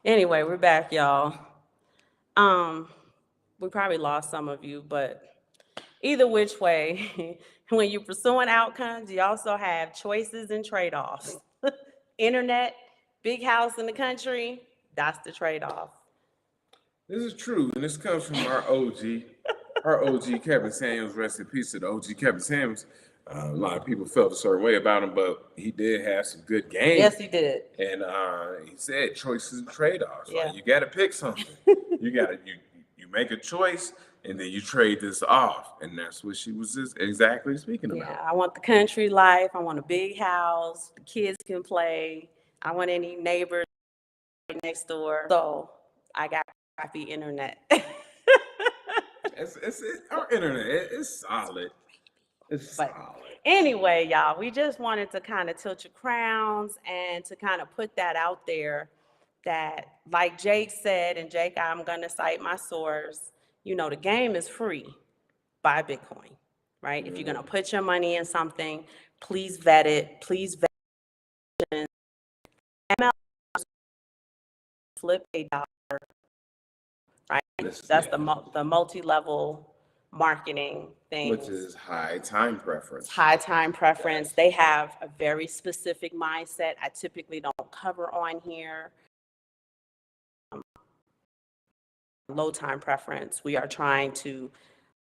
Anyway, we're back, y'all. We probably lost some of you, but either which way, when you're pursuing outcomes, you also have choices and trade-offs. Internet, big house in the country, that's the trade-off. This is true, and this comes from our OG Kevin Samuels. Rest in peace to the OG Kevin Samuels. A lot of people felt a certain way about him, but he did have some good games. Yes, he did. And he said choices and trade-offs. Yeah. Right? You got to pick something. you make a choice, and then you trade this off, and that's what she was just exactly speaking Yeah, about. I want the country life. I want a big house. The kids can play. I want any neighbors next door. So I got crappy internet. Our internet it's solid. It's But solid. anyway, y'all, we just wanted to kind of tilt your crowns and to kind of put that out there that, like Jake said, and Jake, I'm going to cite my source, you know, the game is free. Buy Bitcoin, right? If you're going to put your money in something, please vet it. Please vet it. ML flip a dollar, right? That's the multi-level marketing thing. Which is high time preference. High time preference. They have a very specific mindset I typically don't cover on here. Low time preference. We are trying to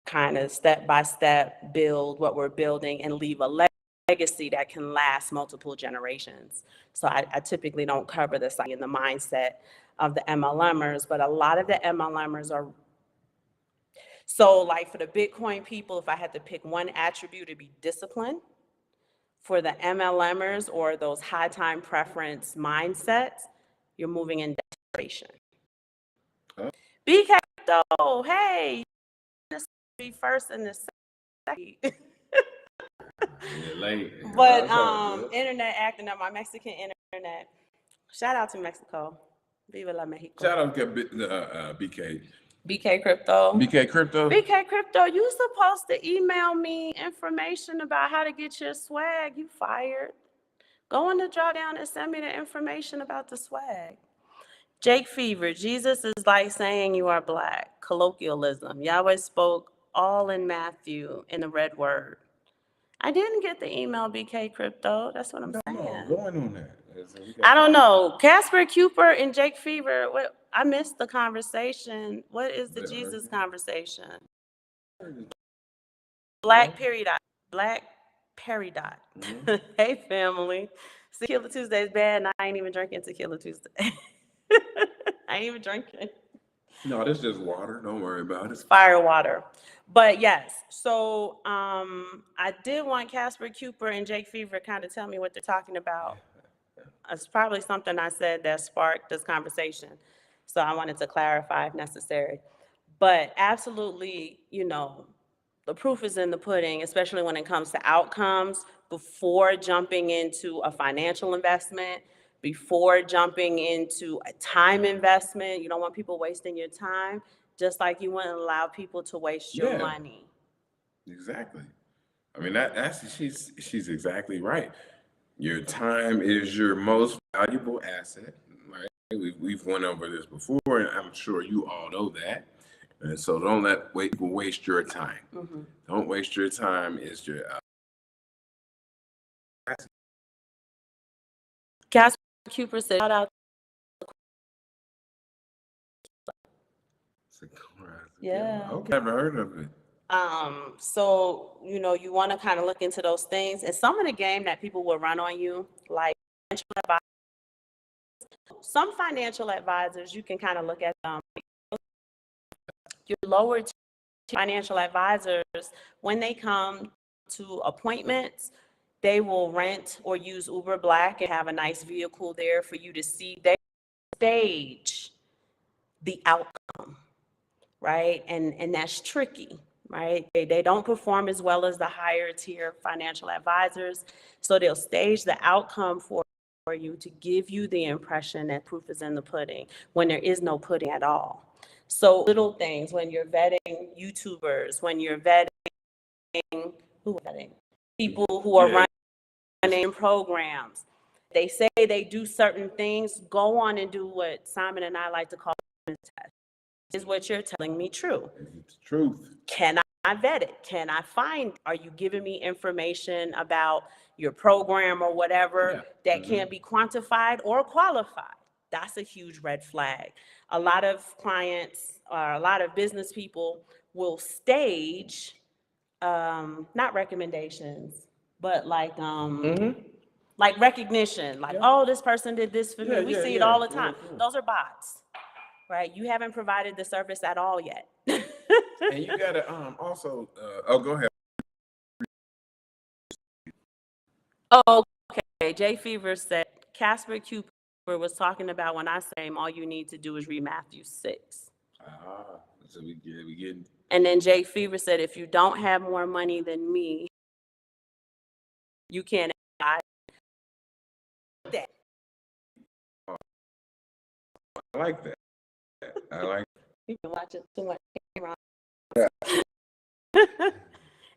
kind of step by step build what we're building and leave a legacy that can last multiple generations. So I typically don't cover this in the mindset of the MLMers, but a lot of the MLMers are. So like for the Bitcoin people, if I had to pick one attribute, it'd be discipline. For the MLMers or those high time preference mindsets, you're moving in desperation. Oh. BK though, hey, be first in the second. But internet acting up, my Mexican internet. Shout out to Mexico. Viva la Mexico. Shout out to BK. BK Crypto. BK Crypto. BK Crypto, you supposed to email me information about how to get your swag. You fired. Go in the drawdown and send me the information about the swag. Jake Fever, Jesus is like saying you are black. Colloquialism. Yahweh spoke all in Matthew in the red word. I didn't get the email, BK Crypto. That's what I'm saying. Going on that. I don't know. Casper Cooper and Jake Fever, I missed the conversation. What is the Jesus conversation? Black Peridot. Black Peridot. Hey, family. Tequila Tuesday is bad, and I ain't even drinking Tequila Tuesday. I ain't even drinking. No, this is just water. Don't worry about it. It's fire water. But yes, so I did want Casper Cooper and Jake Fever kind of tell me what they're talking about. It's probably something I said that sparked this conversation. So I wanted to clarify if necessary. But absolutely, you know, the proof is in the pudding, especially when it comes to outcomes, before jumping into a financial investment, before jumping into a time investment. You don't want people wasting your time, just like you wouldn't allow people to waste your money. Exactly. I mean, she's exactly right. Your time is your most valuable asset, right? We've went over this before, and I'm sure you all know that. And so don't let people waste your time. Mm-hmm. Don't waste your time. Is your Casper Cooper said, shout out. Yeah. Okay, never heard of it. So, you know, you want to kind of look into those things. And some of the game that people will run on you, like some financial advisors, you can kind of look at them. Your lower financial advisors, when they come to appointments, they will rent or use Uber Black and have a nice vehicle there for you to see. They stage the outcome, right? And that's tricky, right? They don't perform as well as the higher tier financial advisors. So they'll stage the outcome for you to give you the impression that proof is in the pudding when there is no pudding at all. So little things, when you're vetting YouTubers, when you're vetting, people who are running programs, they say they do certain things, go on and do what Simon and I like to call a test. Is what you're telling me true? It's the truth. Can I vet it? Can I find, are you giving me information about your program or whatever that can't be quantified or qualified? That's a huge red flag. A lot of clients or a lot of business people will stage, not recommendations, but like recognition, like, oh, this person did this for me. We see it all the time. Those are bots, right? You haven't provided the service at all yet. And you gotta also oh, go ahead. Oh, okay. Jay Fever said Casper Cooper was talking about when I say all you need to do is read Matthew 6. So we getting. And then Jay Fever said, if you don't have more money than me, you can't buy that. I like that. I like. You can watch it too much.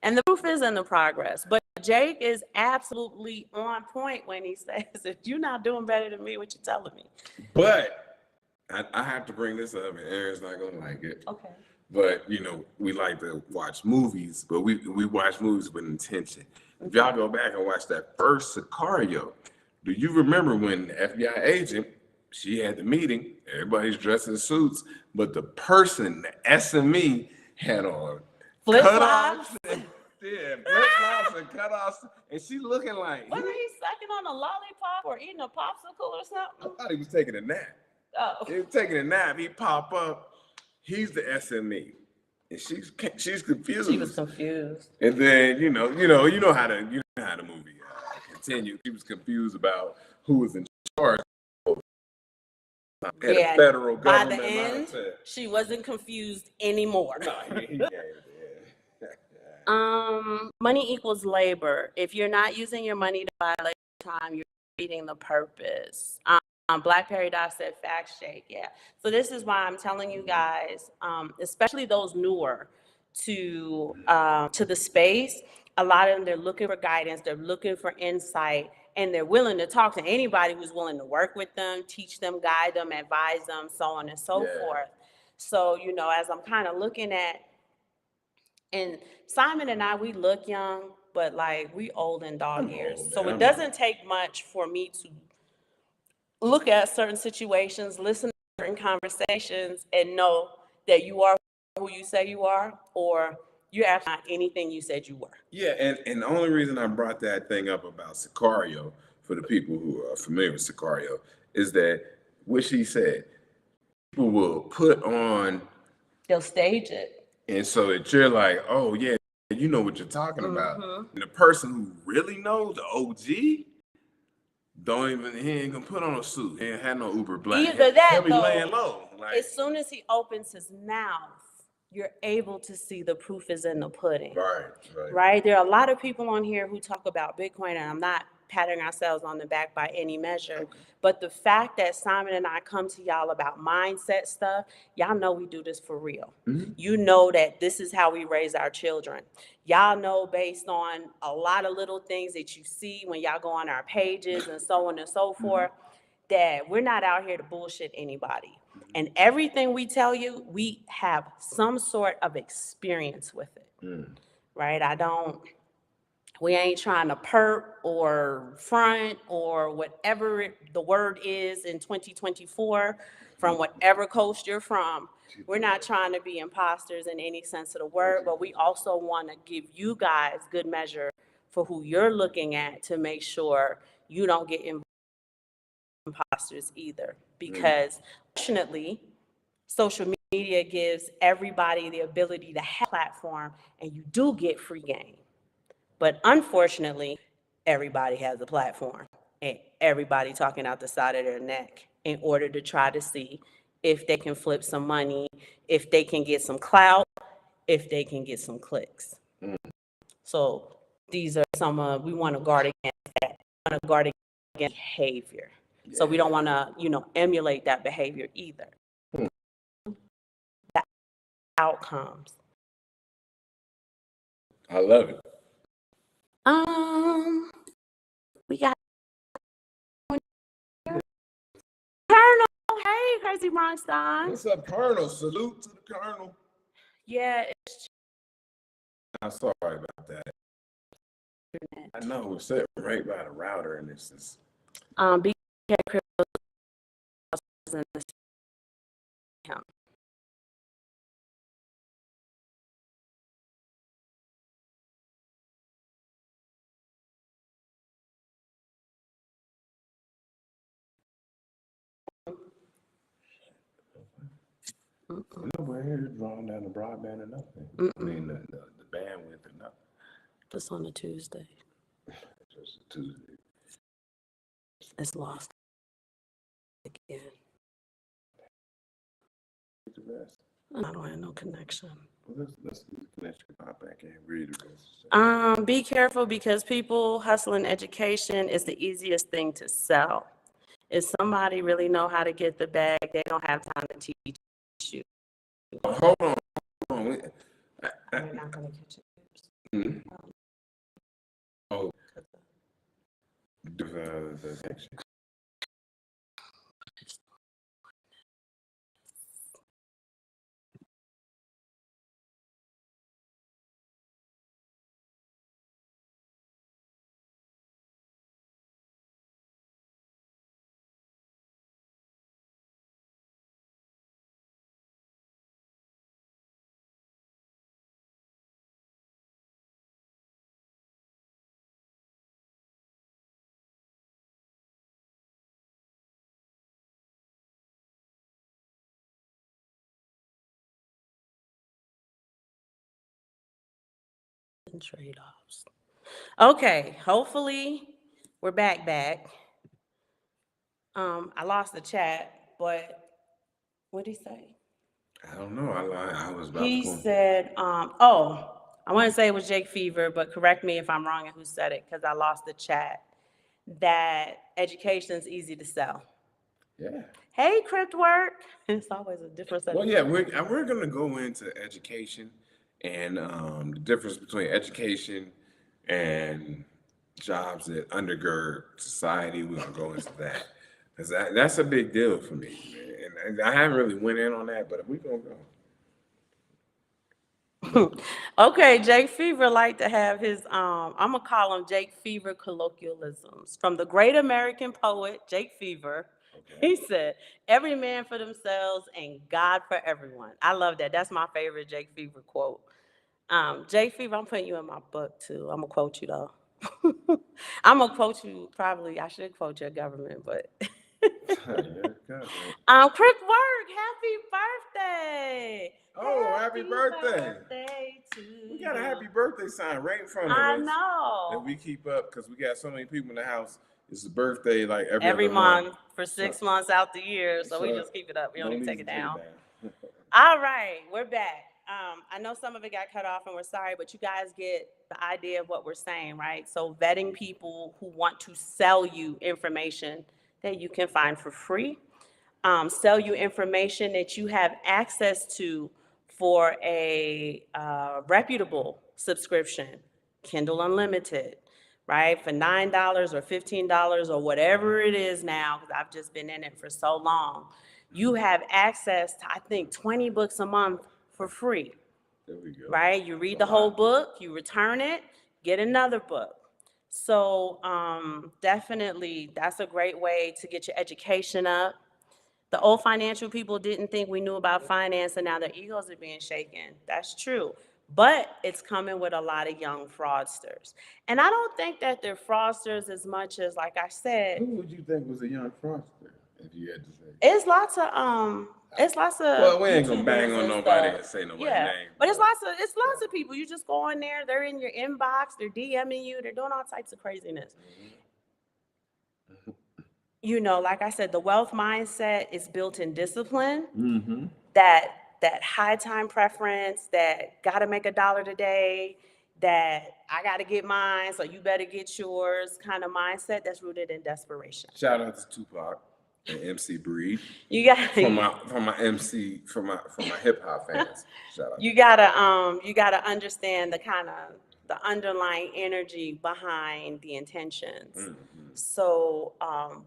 And the proof is in the progress. But Jake is absolutely on point when he says, if you're not doing better than me, what you telling me? But I have to bring this up, and Aaron's not gonna like it. Okay. But you know, we like to watch movies, but we watch movies with intention. If y'all go back and watch that first Sicario, do you remember when the FBI agent, she had the meeting, everybody's dressed in suits, but the person, the SME, had on Flip-flops? flip-flops and cutoffs, and she looking like, Wasn't he sucking on a lollipop or eating a popsicle or I something? thought he was taking a nap. Oh. He was taking a nap. He pop up. He's the SME, and she's confused. She was confused. And then you know how the movie continued. She was confused about who was in charge. Yeah, Federal by government the end, mindset. she wasn't confused anymore. No, he gave it. Money equals labor. If you're not using your money to buy labor time, you're defeating the purpose. Black Perry Dot said fact shake. Yeah. So this is why I'm telling you guys, especially those newer to the space, a lot of them, they're looking for guidance, they're looking for insight, and they're willing to talk to anybody who's willing to work with them, teach them, guide them, advise them, so on and so forth. So, you know, as I'm kind of looking at, and Simon and I, we look young, but like we old in dog years. So it doesn't take much for me to look at certain situations, listen to certain conversations, and know that you are who you say you are, or you're actually not anything you said you were. Yeah, and the only reason I brought that thing up about Sicario, for the people who are familiar with Sicario, is that what she said, people will put on, they'll stage it. And so that you're like, oh yeah, you know what you're talking about. And the person who really knows, the OG, he ain't gonna put on a suit. He ain't had no Uber Black. Either that, he'll be though, laying low. Like, as soon as he opens his mouth, you're able to see the proof is in the pudding. Right? There are a lot of people on here who talk about Bitcoin, and I'm not patting ourselves on the back by any measure. But the fact that Simon and I come to y'all about mindset stuff, y'all know we do this for real. You know that this is how we raise our children. Y'all know based on a lot of little things that you see when y'all go on our pages and so on and so forth, that we're not out here to bullshit anybody. And everything we tell you, we have some sort of experience with it, right? We ain't trying to perp or front or whatever the word is in 2024 from whatever coast you're from. We're not trying to be imposters in any sense of the word, but we also want to give you guys good measure for who you're looking at to make sure you don't get involved in imposters either. Because fortunately, social media gives everybody the ability to have a platform, and you do get free game. But unfortunately, everybody has a platform, and everybody talking out the side of their neck in order to try to see if they can flip some money, if they can get some clout, if they can get some clicks. So these are some we want to guard against that. We want to guard against behavior. So we don't want to, emulate that behavior either. The outcomes. I love it. We got Hey, Crazy Bronstein. What's up, Colonel? Salute to the Colonel. Yeah. I'm sorry about that. I know we're sitting right by the router, and this is. BK Crypto is in this account. No, we're here drawing down the broadband or nothing. I mean, the bandwidth or nothing. Just on a Tuesday. Just a Tuesday. It's lost again. The rest. I don't have no connection. Well, let's do the connection. Pop back in. Read the rest. Be careful because people hustling education is the easiest thing to sell. If somebody really know how to get the bag, they don't have time to teach you. Hold on. We're not gonna catch it. Oh. The connection. Trade-offs. Okay, hopefully we're back. I lost the chat, but what did he say? I don't know. I was about He to go. said, I want to say it was Jake Fever, but correct me if I'm wrong and who said it, because I lost the chat, that education's easy to sell. Yeah. Hey, Crypt Work. It's always a different set. Well, yeah, we're going to go into education and the difference between education and jobs that undergird society. We're going to go into that because that's a big deal for me, man. And I haven't really went in on that, but we're going to go. Okay, Jake Fever like to have his, I'm gonna call him Jake Fever colloquialisms. From the great American poet, Jake Fever, he said, every man for themselves and God for everyone. I love that. That's my favorite Jake Fever quote. Jake Fever, I'm putting you in my book too. I'm gonna quote you though. I'm gonna quote you, probably, I should quote your government, but. Quick work, happy birthday. Oh, happy birthday to we got a you. happy birthday sign right in front of us. I know. That we keep up because we got so many people in the house. It's a birthday like every other month for 6 months out the year. So we just keep it up. We don't even take it down. All right, we're back. I know some of it got cut off and we're sorry, but you guys get the idea of what we're saying, right? So vetting people who want to sell you information that you can find for free. Sell you information that you have access to for a reputable subscription, Kindle Unlimited, right? For $9 or $15 or whatever it is now, because I've just been in it for so long. You have access to, I think, 20 books a month for free. There we go. Right? You read the whole book, you return it, get another book. So definitely, that's a great way to get your education up. The old financial people didn't think we knew about finance, and now their egos are being shaken. That's true. But it's coming with a lot of young fraudsters. And I don't think that they're fraudsters as much as, like I said. Who would you think was a young fraudster, if you had to say? It's lots of Well, we ain't gonna bang on nobody and say nobody's name. But it's lots of people. You just go in there, they're in your inbox, they're DMing you, they're doing all types of craziness. You know, like I said, the wealth mindset is built in discipline, that high time preference, that gotta make $1 today, that I gotta get mine, so you better get yours kind of mindset that's rooted in desperation. Shout out to Tupac and MC Breed. You got from my hip hop fans. Shout out. You gotta understand the kind of the underlying energy behind the intentions. Mm-hmm. So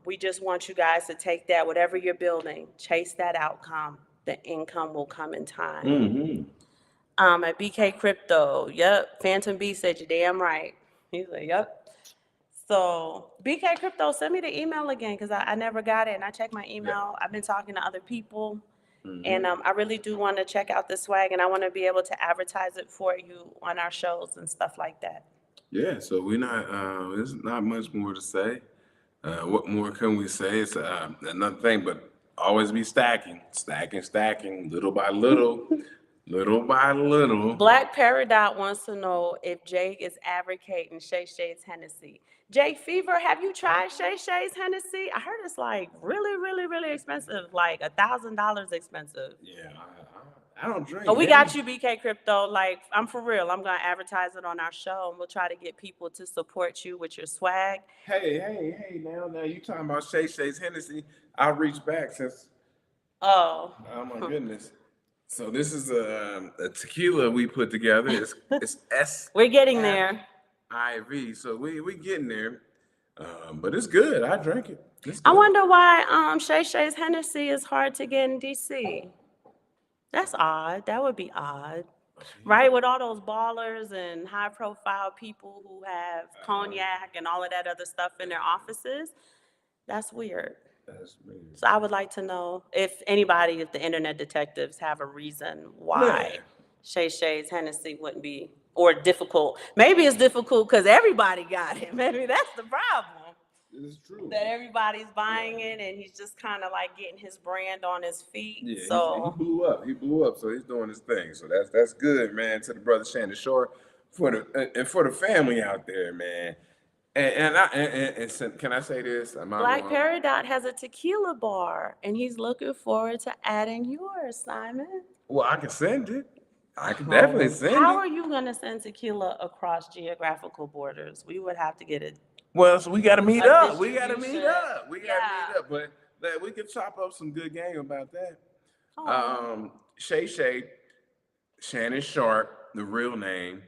we just want you guys to take that, whatever you're building, chase that outcome. The income will come in time. Mm-hmm. At BK Crypto, yep. Phantom B said, "You damn right." He's like, "Yep." So BK Crypto, send me the email again because I never got it, and I checked my email. I've been talking to other people, and I really do want to check out the swag, and I want to be able to advertise it for you on our shows and stuff like that. Yeah, so we're not. There's not much more to say. What more can we say? It's another thing, but always be stacking, little by little, little by little. Black Peridot wants to know if Jake is advocating Shay Shay's Hennessy. Jake Fever, have you tried Shay Shay's Hennessy? I heard it's like really, really, really expensive, like $1,000 expensive. Yeah, I don't drink. Oh, we got you, BK Crypto. Like, I'm for real. I'm gonna advertise it on our show, and we'll try to get people to support you with your swag. Hey! Now you talking about Shay Shay's Hennessy? I reached back since. Oh. Oh my goodness! So this is a tequila we put together. It's S. We're getting there. IV. So we getting there, but it's good. I drink it. It's I good. wonder why Shay Shay's Hennessy is hard to get in DC. That's odd. That would be odd. Right, with all those ballers and high-profile people who have cognac and all of that other stuff in their offices, that's weird. That's weird. So I would like to know if anybody, if the internet detectives have a reason why Shay Shay's Hennessy wouldn't be, or difficult. Maybe it's difficult because everybody got it. Maybe that's the problem. It is true. That everybody's buying it, and he's just kind of like getting his brand on his feet. Yeah, so he blew up. So he's doing his thing. So that's good, man. To the brother Shannon Short, for the family out there, man. And can I say this? Black Peridot has a tequila bar, and he's looking forward to adding yours, Simon. Well, I can send it. I can definitely send it. How are you going to send tequila across geographical borders? We would have to get it. Well, so we got to meet up. We got to meet up. But we can chop up some good game about that. Oh. Shay, Shannon Sharp, the real name,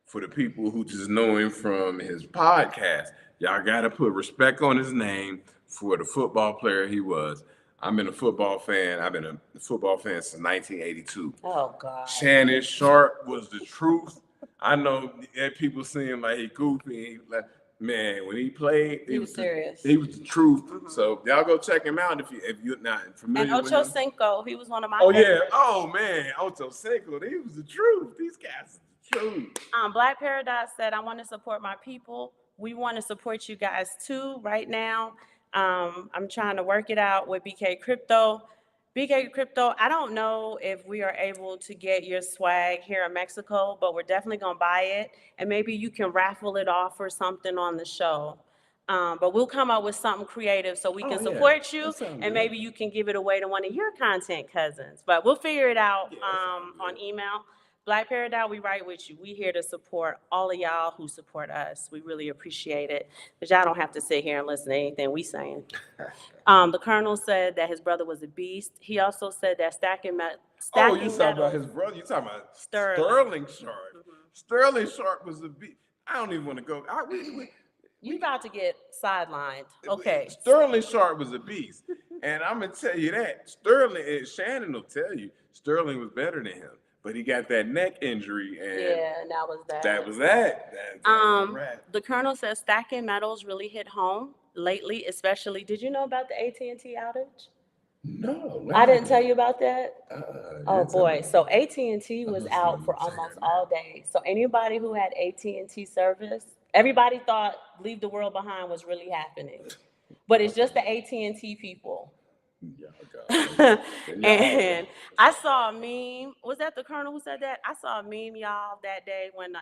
for the people who just know him from his podcast. Y'all got to put respect on his name for the football player he was. I've been a football fan. I've been a football fan since 1982. Oh, God. Shannon Sharp was the truth. I know people see him like he goofy. Man, when he played, he was serious. He was the truth. Mm-hmm. So y'all go check him out if you're not familiar with him. And Ocho Cinco, he was one of my favorites. Yeah. Oh man, Ocho Cinco, he was the truth. These guys are the truth. Black Peridot said, "I want to support my people. We want to support you guys too. Right now, I'm trying to work it out with BK Crypto. BK Crypto, I don't know if we are able to get your swag here in Mexico, but we're definitely going to buy it. And maybe you can raffle it off or something on the show. But we'll come up with something creative so we can support you. And maybe you can give it away to one of your content cousins. But we'll figure it out on email. Black Peridot, we right with you. We here to support all of y'all who support us. We really appreciate it. But y'all don't have to sit here and listen to anything we saying. The Colonel said that his brother was a beast. He also said that stacking you talking about his brother? You talking about Sterling Sharp? Mm-hmm. Sterling Sharp was a beast. I don't even want to go. You about to get sidelined. Okay. Sterling Sharp was a beast. And I'm going to tell you that. Sterling, and Shannon will tell you, Sterling was better than him. But he got that neck injury, and that was that. That was that. The Colonel says stacking metals really hit home lately, especially. Did you know about the AT&T outage? No. I didn't tell you about that. Oh boy! So AT&T was out for almost all day. So anybody who had AT&T service, everybody thought "Leave the World Behind" was really happening, but it's just the AT&T people. And I saw a meme. Was that the Colonel who said that? I saw a meme, y'all, that day when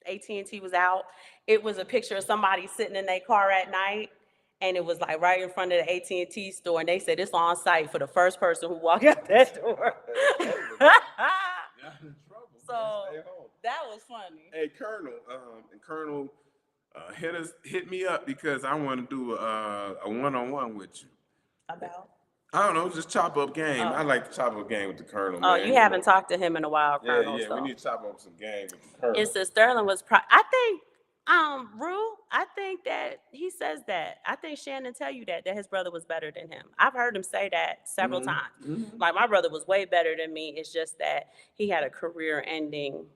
AT&T was out. It was a picture of somebody sitting in their car at night, and it was like right in front of the AT&T store, and they said it's on site for the first person who walked out that door. So that was funny. Hey, Colonel, hit me up because I want to do a one-on-one with you. I don't know, just chop up game. I Oh. like to chop up game with the Colonel, Oh, man. you haven't talked to him in a while, Yeah, Colonel. we So need to chop up some game with the Colonel. it says Sterling was I think Rue, I think that he says that. I think Shannon tell you that his brother was better than him. I've heard him say that several times. Like my brother was way better than me. It's just that he had a career-ending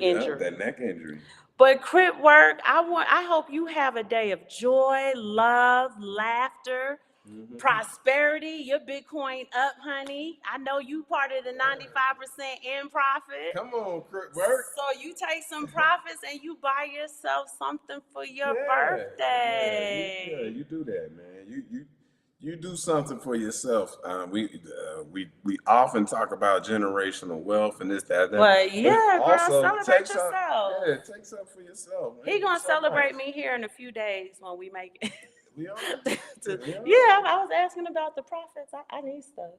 injury. That neck injury. But Crip Work, I hope you have a day of joy, love, laughter, prosperity. Your Bitcoin up, honey. I know you part of the 95% in profit. Come on, Crip Work. So you take some profits and you buy yourself something for your birthday. Yeah, you do that, man. You do something for yourself. We often talk about generational wealth and this, that. But yeah, girl, also celebrate yourself. Take something for yourself. Man. He gonna celebrate me here in a few days when we make it. We are. Yeah, I was asking about the profits. I need stuff.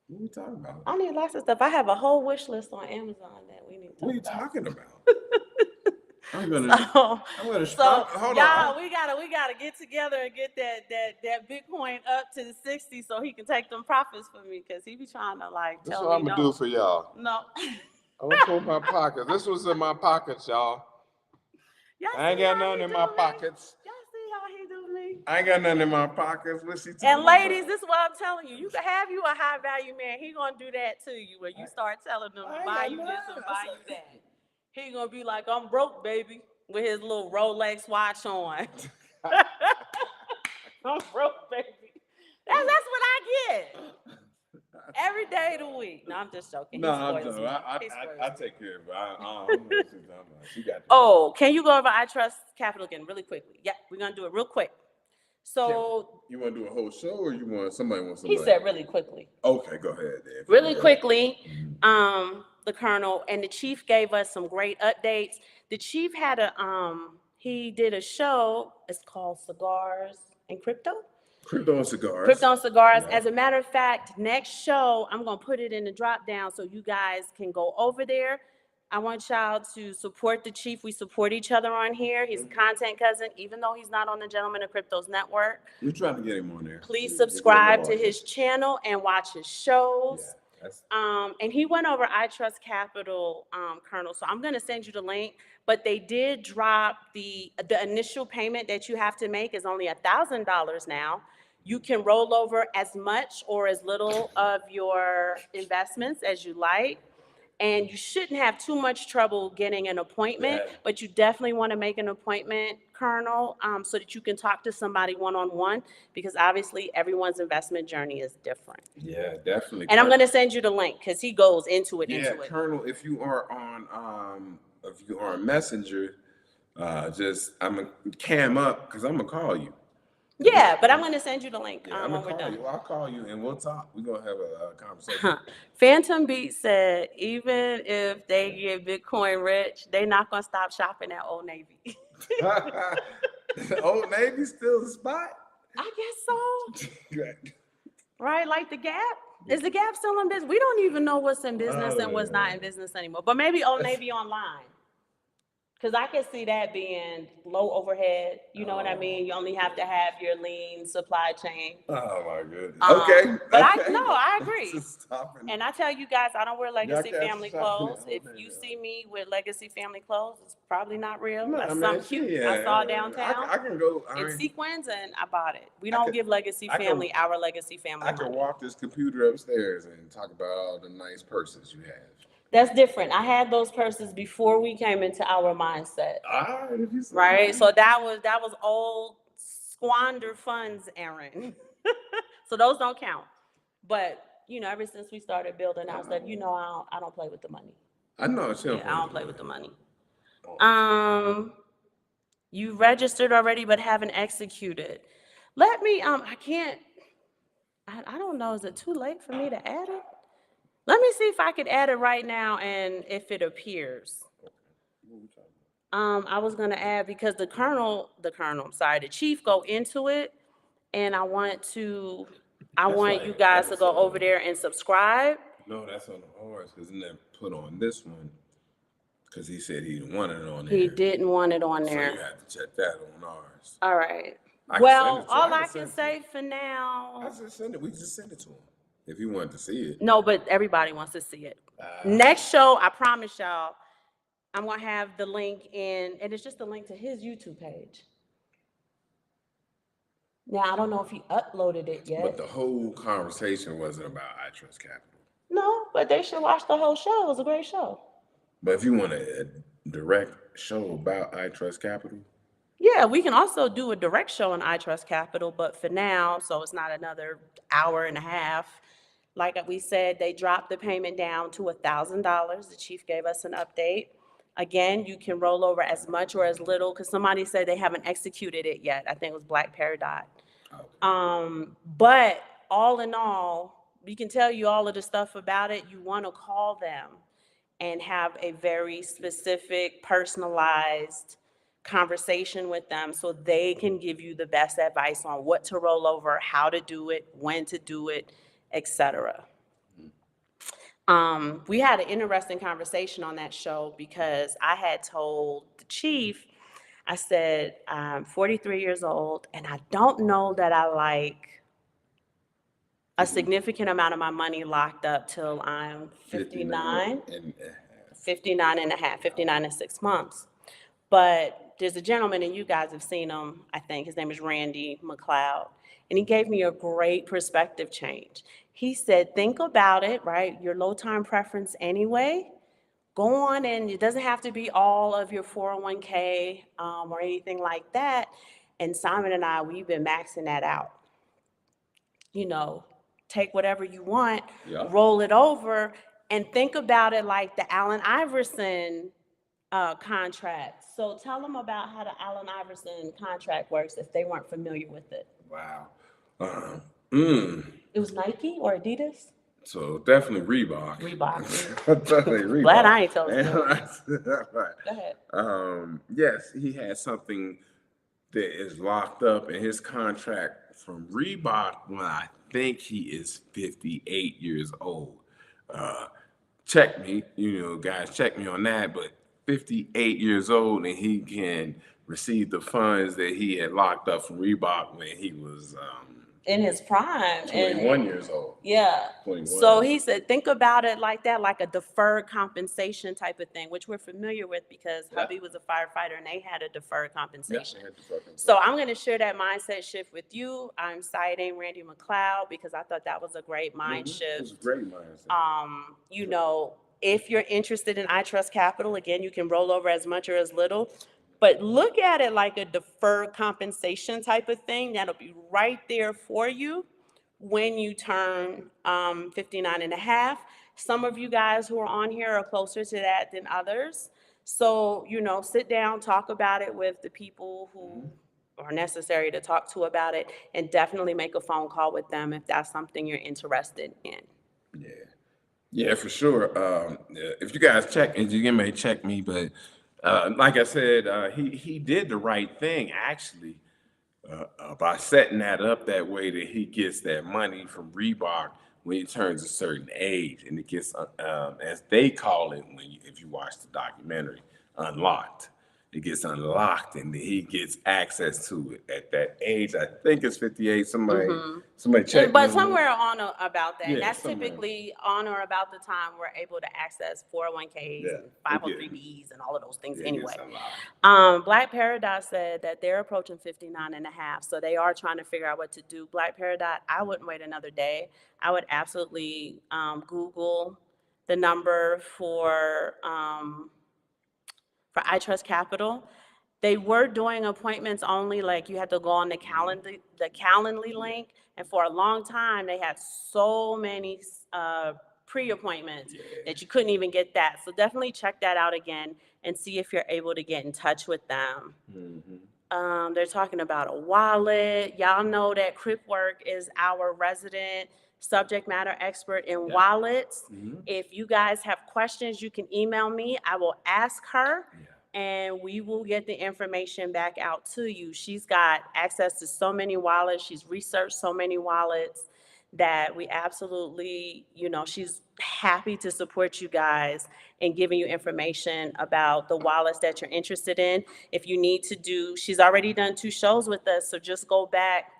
What are we talking about? I need lots of stuff. I have a whole wish list on Amazon that we need to talk What are you about. talking about? I'm gonna hold y'all, on. we gotta get together and get that Bitcoin up to the 60 so he can take them profits for me, because he be trying to like That's tell what me I'm gonna do for y'all. No. I'm gonna pull my pockets. This was in my pockets, y'all. I ain't got nothing in my pockets. Y'all see how he do me? I ain't got nothing in my pockets. What's she talking And ladies, about? this is what I'm telling you. You can have you a high value man. He gonna do that to you when you start telling him to buy you this and buy you that. He gonna be like, I'm broke, baby, with his little Rolex watch on. I'm broke, baby. That's what I get. Every day of the week. No, I'm just joking. No, I'm joking. I take care of it. I don't know what she's talking about. She got that. Oh, can you go over I Trust Capital again really quickly? Yeah, we're gonna do it real quick. So you want to do a whole show, or you want somebody? He said really quickly. Okay, go ahead, then. Really quickly, the Colonel and the Chief gave us some great updates. The Chief had he did a show. It's called Cigars and Crypto. Crypto and Cigars. Crypto and Cigars. Yeah. As a matter of fact, next show, I'm going to put it in the drop down so you guys can go over there. I want y'all to support the Chief. We support each other on here. He's a content cousin, even though he's not on the Gentlemen of Cryptos Network. We're trying to get him on there. Please subscribe to his channel and watch his shows. Yeah, and he went over I Trust Capital, Colonel. So I'm going to send you the link. But they did drop the initial payment that you have to make is only $1,000 now. You can roll over as much or as little of your investments as you like. And you shouldn't have too much trouble getting an appointment, but you definitely want to make an appointment, Colonel, so that you can talk to somebody one-on-one, because obviously everyone's investment journey is different. Yeah, definitely. And I'm going to send you the link because he goes into it. Yeah, Colonel, if you are on Messenger, I'm gonna cam up because I'm gonna call you. Yeah, but I'm going to send you the link I'm when gonna we're call done. you. I'll call you and we'll talk. We're gonna have a conversation. Phantom Beat said, even if they get Bitcoin rich, they're not going to stop shopping at Old Navy. Old Navy's still the spot? I guess so. Right? Like the Gap? Is the Gap still in business? We don't even know what's in business and what's not in business anymore. But maybe Old Navy online. Because I can see that being low overhead. You know what I mean? You only have to have your lean supply chain. Oh, my goodness. Okay. But I agree. And I tell you guys, I don't wear Legacy family clothes. If you see me with Legacy family clothes, it's probably not real. That's something cute I saw downtown. I can go. It's sequins, and I bought it. We don't give Legacy family our Legacy family. I can walk this computer upstairs and talk about all the nice purses you have. That's different. I had those purses before we came into our mindset. Right? So that was old squander funds, Aaron. So those don't count. But, ever since we started building our stuff, I don't play with the money. I know it's I don't play with the money. You registered already but haven't executed. Let me I don't know, is it too late for me to add it? Let me see if I could add it right now and if it appears. I was gonna add because the Chief go into it, and I want you guys to go over there and subscribe. No, that's on the horse, because then they put on this one, because he said he didn't want it on there. He didn't want it on there. So you have to check that on ours. All right. I can send Well, it to. all I I can can send it to him. say for now, I just send it. We just send it to him if he wanted to see it. no, but everybody wants to see it. Uh, Next show, I promise y'all, I'm gonna have the link in, and it's just a link to his YouTube page. Now, I don't know if he uploaded it but yet. the whole conversation wasn't about I Trust Capital. No, but they should watch the whole show. It was a great show. But if you want a direct show about I Trust Capital, Yeah, we can also do a direct show on I Trust Capital, but for now, so it's not another hour and a half. Like we said, they dropped the payment down to $1,000. The chief gave us an update. Again, you can roll over as much or as little, because somebody said they haven't executed it yet. I think it was Black Paradox. But all in all, we can tell you all of the stuff about it. You want to call them and have a very specific, personalized conversation with them so they can give you the best advice on what to roll over, how to do it, when to do it, etc. We had an interesting conversation on that show because I had told the chief, I said, I'm 43 years old and I don't know that I like a significant amount of my money locked up till I'm 59. 59 and a half, 59 and 6 months. But there's a gentleman, and you guys have seen him, I think, his name is Randy McLeod, and he gave me a great perspective change. He said, think about it, right? Your low time preference anyway. Go on, and it doesn't have to be all of your 401k or anything like that. And Simon and I, we've been maxing that out. You know, take whatever you want, Yeah. roll it over, and think about it like the Allen Iverson contract. So tell them about how the Allen Iverson contract works if they weren't familiar with it. Wow. It was Nike or Adidas? So definitely Reebok. Definitely Reebok. Glad I ain't telling you. Right. Go ahead. Yes, he has something that is locked up in his contract from Reebok when I think he is 58 years old. Check me, guys, check me on that. But 58 years old and he can receive the funds that he had locked up from Reebok when he was In his prime. 21 years old. Yeah. 21. So he said, think about it like that, like a deferred compensation type of thing, which we're familiar with because hubby was a firefighter and they had a deferred compensation. So I'm going to share that mindset shift with you. I'm citing Randy McLeod because I thought that was a great mind shift. It was a great mindset. If you're interested in I Trust Capital, again, you can roll over as much or as little. But look at it like a deferred compensation type of thing. That'll be right there for you when you turn 59 and a half. Some of you guys who are on here are closer to that than others. So, sit down, talk about it with the people who are necessary to talk to about it, and definitely make a phone call with them if that's something you're interested in. Yeah, for sure. If you guys check, and you may check me, but like I said, he did the right thing actually by setting that up that way that he gets that money from Reebok when he turns a certain age, and it gets, as they call it, if you watch the documentary, unlocked. It gets unlocked, and he gets access to it at that age. I think it's 58. Somebody check. But somewhere on about that. Yeah, That's somewhere. typically on or about the time we're able to access 401ks and 503Bs and all of those things anyway. Black Paradox said that they're approaching 59 and a half, so they are trying to figure out what to do. Black Paradox, I wouldn't wait another day. I would absolutely Google the number for I Trust Capital. They were doing appointments only, like you had to go on the Calendly link, and for a long time they had so many pre-appointments that you couldn't even get that. So definitely check that out again and see if you're able to get in touch with them. They're talking about a wallet. Y'all know that Cripwork is our resident subject matter expert in wallets. If you guys have questions, you can email me. I will ask her. And we will get the information back out to you. She's got access to so many wallets. She's researched so many wallets that we absolutely, she's happy to support you guys in giving you information about the wallets that you're interested in. If you need to she's already done 2 shows with us, so just go back,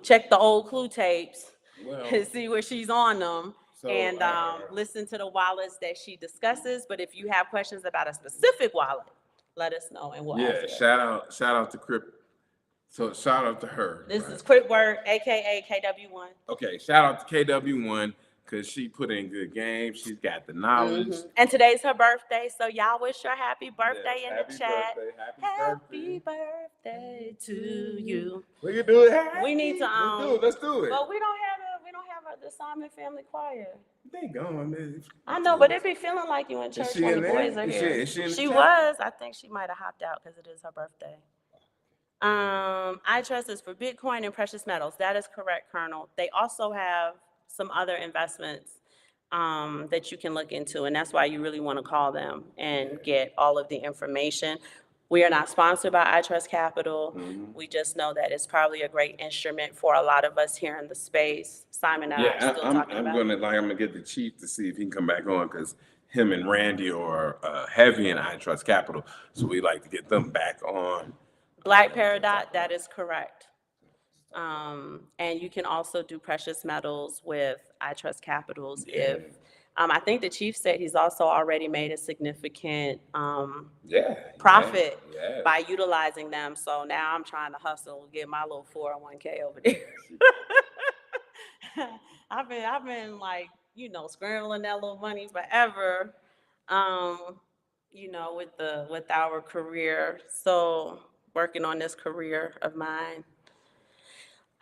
check the old Clue tapes, and see where she's on them, and listen to the wallets that she discusses. But if you have questions about a specific wallet, let us know and we'll answer. Shout out to Crip. So shout out to her. This is Quick Word, aka KW1. Okay, shout out to KW1 because she put in good game. She's got the knowledge. And today's her birthday, so y'all wish her happy birthday in the chat. Happy birthday to you. We can do it. We need to Let's do it. But we don't have the Simon family choir. They gone, man. I know, but it be feeling like you in church when the boys are here. She was. I think she might have hopped out because it is her birthday. iTrust is for Bitcoin and precious metals. That is correct, Colonel. They also have some other investments that you can look into, and that's why you really want to call them and get all of the information. We are not sponsored by iTrust Capital. We just know that it's probably a great instrument for a lot of us here in the space. Simon and I are still talking about it. I'm gonna get the chief to see if he can come back on, because him and Randy are heavy in iTrust Capital, so we like to get them back on. Black Peridot, that is correct. And you can also do precious metals with iTrust Capitals if, I think the chief said he's also already made a significant profit by utilizing them. So now I'm trying to hustle, get my little 401k over there. I've been like, scrambling that little money forever, with our career. So working on this career of mine.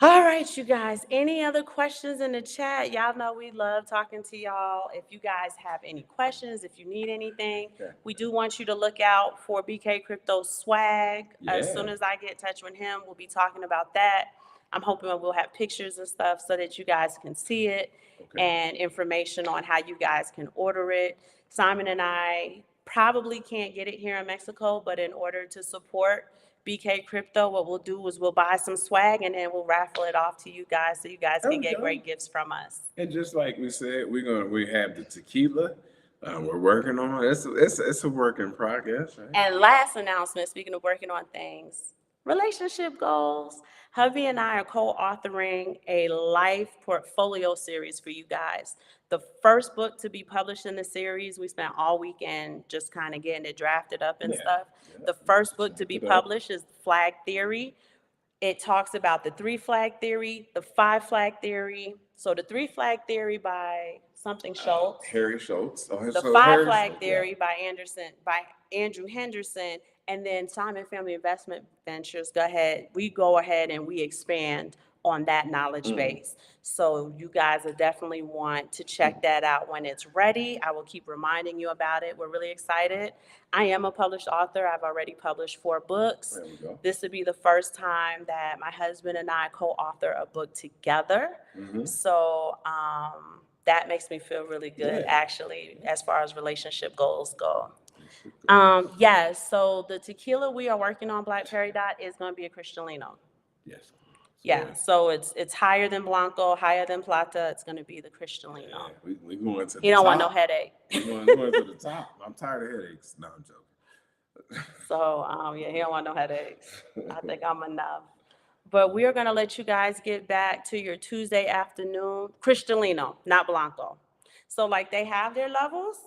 All right, you guys, any other questions in the chat? Y'all know we love talking to y'all. If you guys have any questions, if you need anything, we do want you to look out for BK Crypto swag. As soon as I get in touch with him, we'll be talking about that. I'm hoping we'll have pictures and stuff so that you guys can see it, and information on how you guys can order it. Simon and I probably can't get it here in Mexico, but in order to support BK Crypto, what we'll do is we'll buy some swag and then we'll raffle it off to you guys so you guys can get great gifts from us. And just like we said, we have the tequila. We're working on it. It's a work in progress. Right? And last announcement, speaking of working on things, relationship goals. Hubby and I are co-authoring a life portfolio series for you guys. The first book to be published in the series, we spent all weekend just kind of getting it drafted up and stuff. The first book to be published is Flag Theory. It talks about the 3 flag theory, the 5 flag theory. So the 3 flag theory by something Schultz. Harry Schultz. The 5 flag theory by Andrew Henderson. And then Simon Family Investment Ventures, we go ahead and we expand on that knowledge base. So you guys will definitely want to check that out when it's ready. I will keep reminding you about it. We're really excited. I am a published author. I've already published 4 books. There we go. This would be the first time that my husband and I co-author a book together. So that makes me feel really good, actually, as far as relationship goals go. So the tequila we are working on, Black Peridot, is going to be a Cristalino. So it's higher than Blanco, higher than Plata. It's going to be the Cristalino. We going to the top. He don't want no headache. We going to the top. I'm tired of headaches. No, I'm joking. So he don't want no headaches. I think I'm enough. But we are going to let you guys get back to your Tuesday afternoon. Cristalino, not Blanco. So like they have their levels.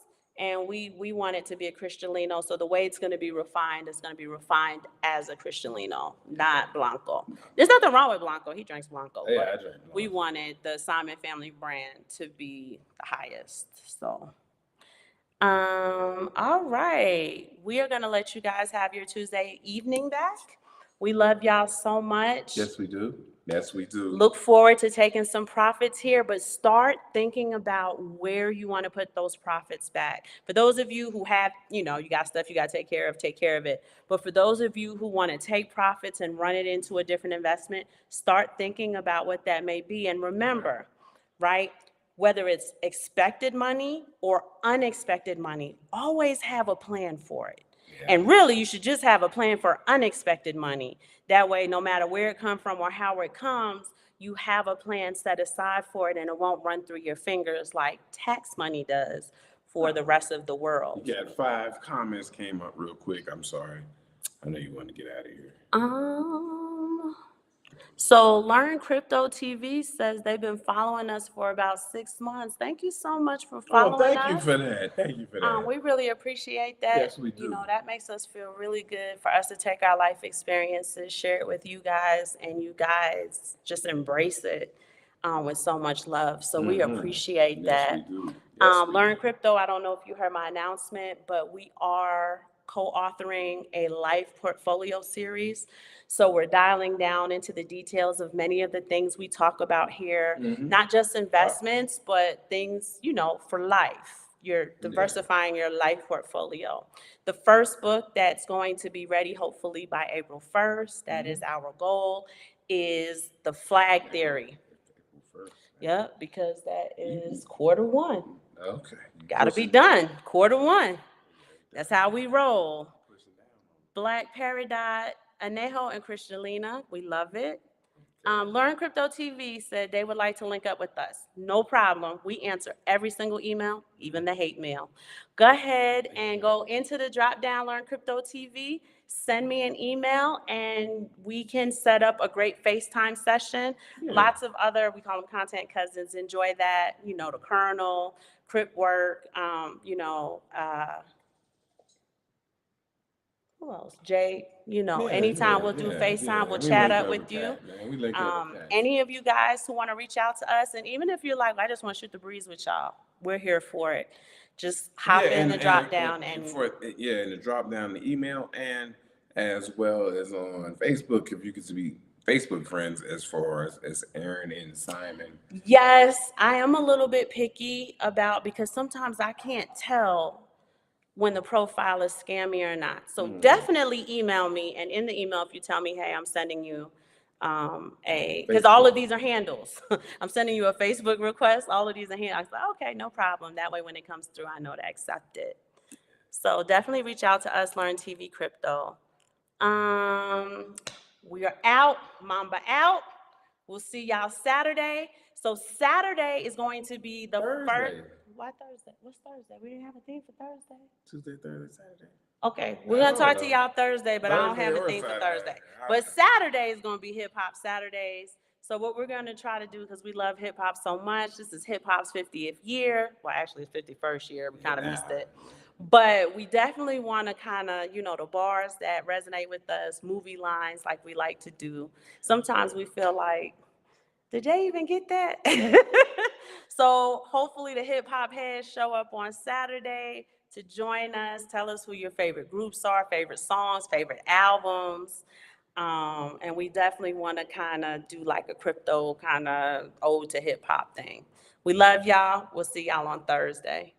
And we want it to be a Cristalino. So the way it's going to be refined is going to be refined as a Cristalino, not Blanco. There's nothing wrong with Blanco. He drinks Blanco. Yeah, I drink Blanco. We wanted the Simon Family brand to be the highest. So, all right. We are going to let you guys have your Tuesday evening back. We love y'all so much. Yes, we do. Yes, we do. Look forward to taking some profits here, but start thinking about where you want to put those profits back. For those of you who have, you got stuff you got to take care of it. But for those of you who want to take profits and run it into a different investment, start thinking about what that may be. And remember, right, whether it's expected money or unexpected money, always have a plan for it. And really, you should just have a plan for unexpected money. That way, no matter where it comes from or how it comes, you have a plan set aside for it, and it won't run through your fingers like tax money does for the rest of the world. You got 5 comments came up real quick. I'm sorry. I know you want to get out of here. So Learn Crypto TV says they've been following us for about 6 months. Thank you so much for following us. Thank you for that. Thank you for that. We really appreciate that. Yes, we do. You know, that makes us feel really good for us to take our life experiences, share it with you guys, and you guys just embrace it with so much love. So we appreciate that. Yes, we do. Yes, we Learn do. Crypto, I don't know if you heard my announcement, but we are co-authoring a life portfolio series. So we're dialing down into the details of many of the things we talk about here, not just investments, but things, you know, for life. You're diversifying your life portfolio. The first book that's going to be ready, hopefully by April 1st, that is our goal, is The Flag Theory. Yeah, because that is Q1. Okay. Got to be done, Q1. That's how we roll. Black Paradise, Anejo and Kristalina, we love it. Learn Crypto TV said they would like to link up with us. No problem. We answer every single email, even the hate mail. Go ahead and go into the drop down Learn Crypto TV, send me an email, and we can set up a great FaceTime session. Lots of other, we call them content cousins, enjoy that. You know, the Colonel, Crip Work, you know, who else? Jay, you know, anytime we'll do FaceTime, we'll chat up with you. Any of you guys who want to reach out to us, and even if you're like, I just want to shoot the breeze with y'all, we're here for it. Just hop in the drop down and in the drop down the email, and as well as on Facebook, if you could be Facebook friends as far as Aaron and Simon. Yes, I am a little bit picky about, because sometimes I can't tell when the profile is scammy or not. So definitely email me, and in the email, if you tell me, hey, I'm sending you because all of these are handles. I'm sending you a Facebook request, all of these are handles. I said, okay, no problem. That way when it comes through, I know to accept it. So definitely reach out to us, Learn TV Crypto. We are out, Mamba out. We'll see y'all Saturday. So Saturday is going to be the first. Why Thursday? What's Thursday? We didn't have a theme for Thursday. Tuesday, Thursday, Saturday. Okay, we're gonna talk to y'all Thursday, but I don't have a theme for Thursday. But Saturday is gonna be Hip Hop Saturdays. So what we're gonna try to do, because we love hip hop so much, this is hip hop's 50th year. Well, actually it's 51st year. We kind of missed it. But we definitely want to kind of, you know, the bars that resonate with us, movie lines like we like to do. Sometimes we feel like, did they even get that? So hopefully the hip hop heads show up on Saturday to join us. Tell us who your favorite groups are, favorite songs, favorite albums. And we definitely want to kind of do like a crypto kind of ode to hip hop thing. We love y'all. We'll see y'all on Thursday.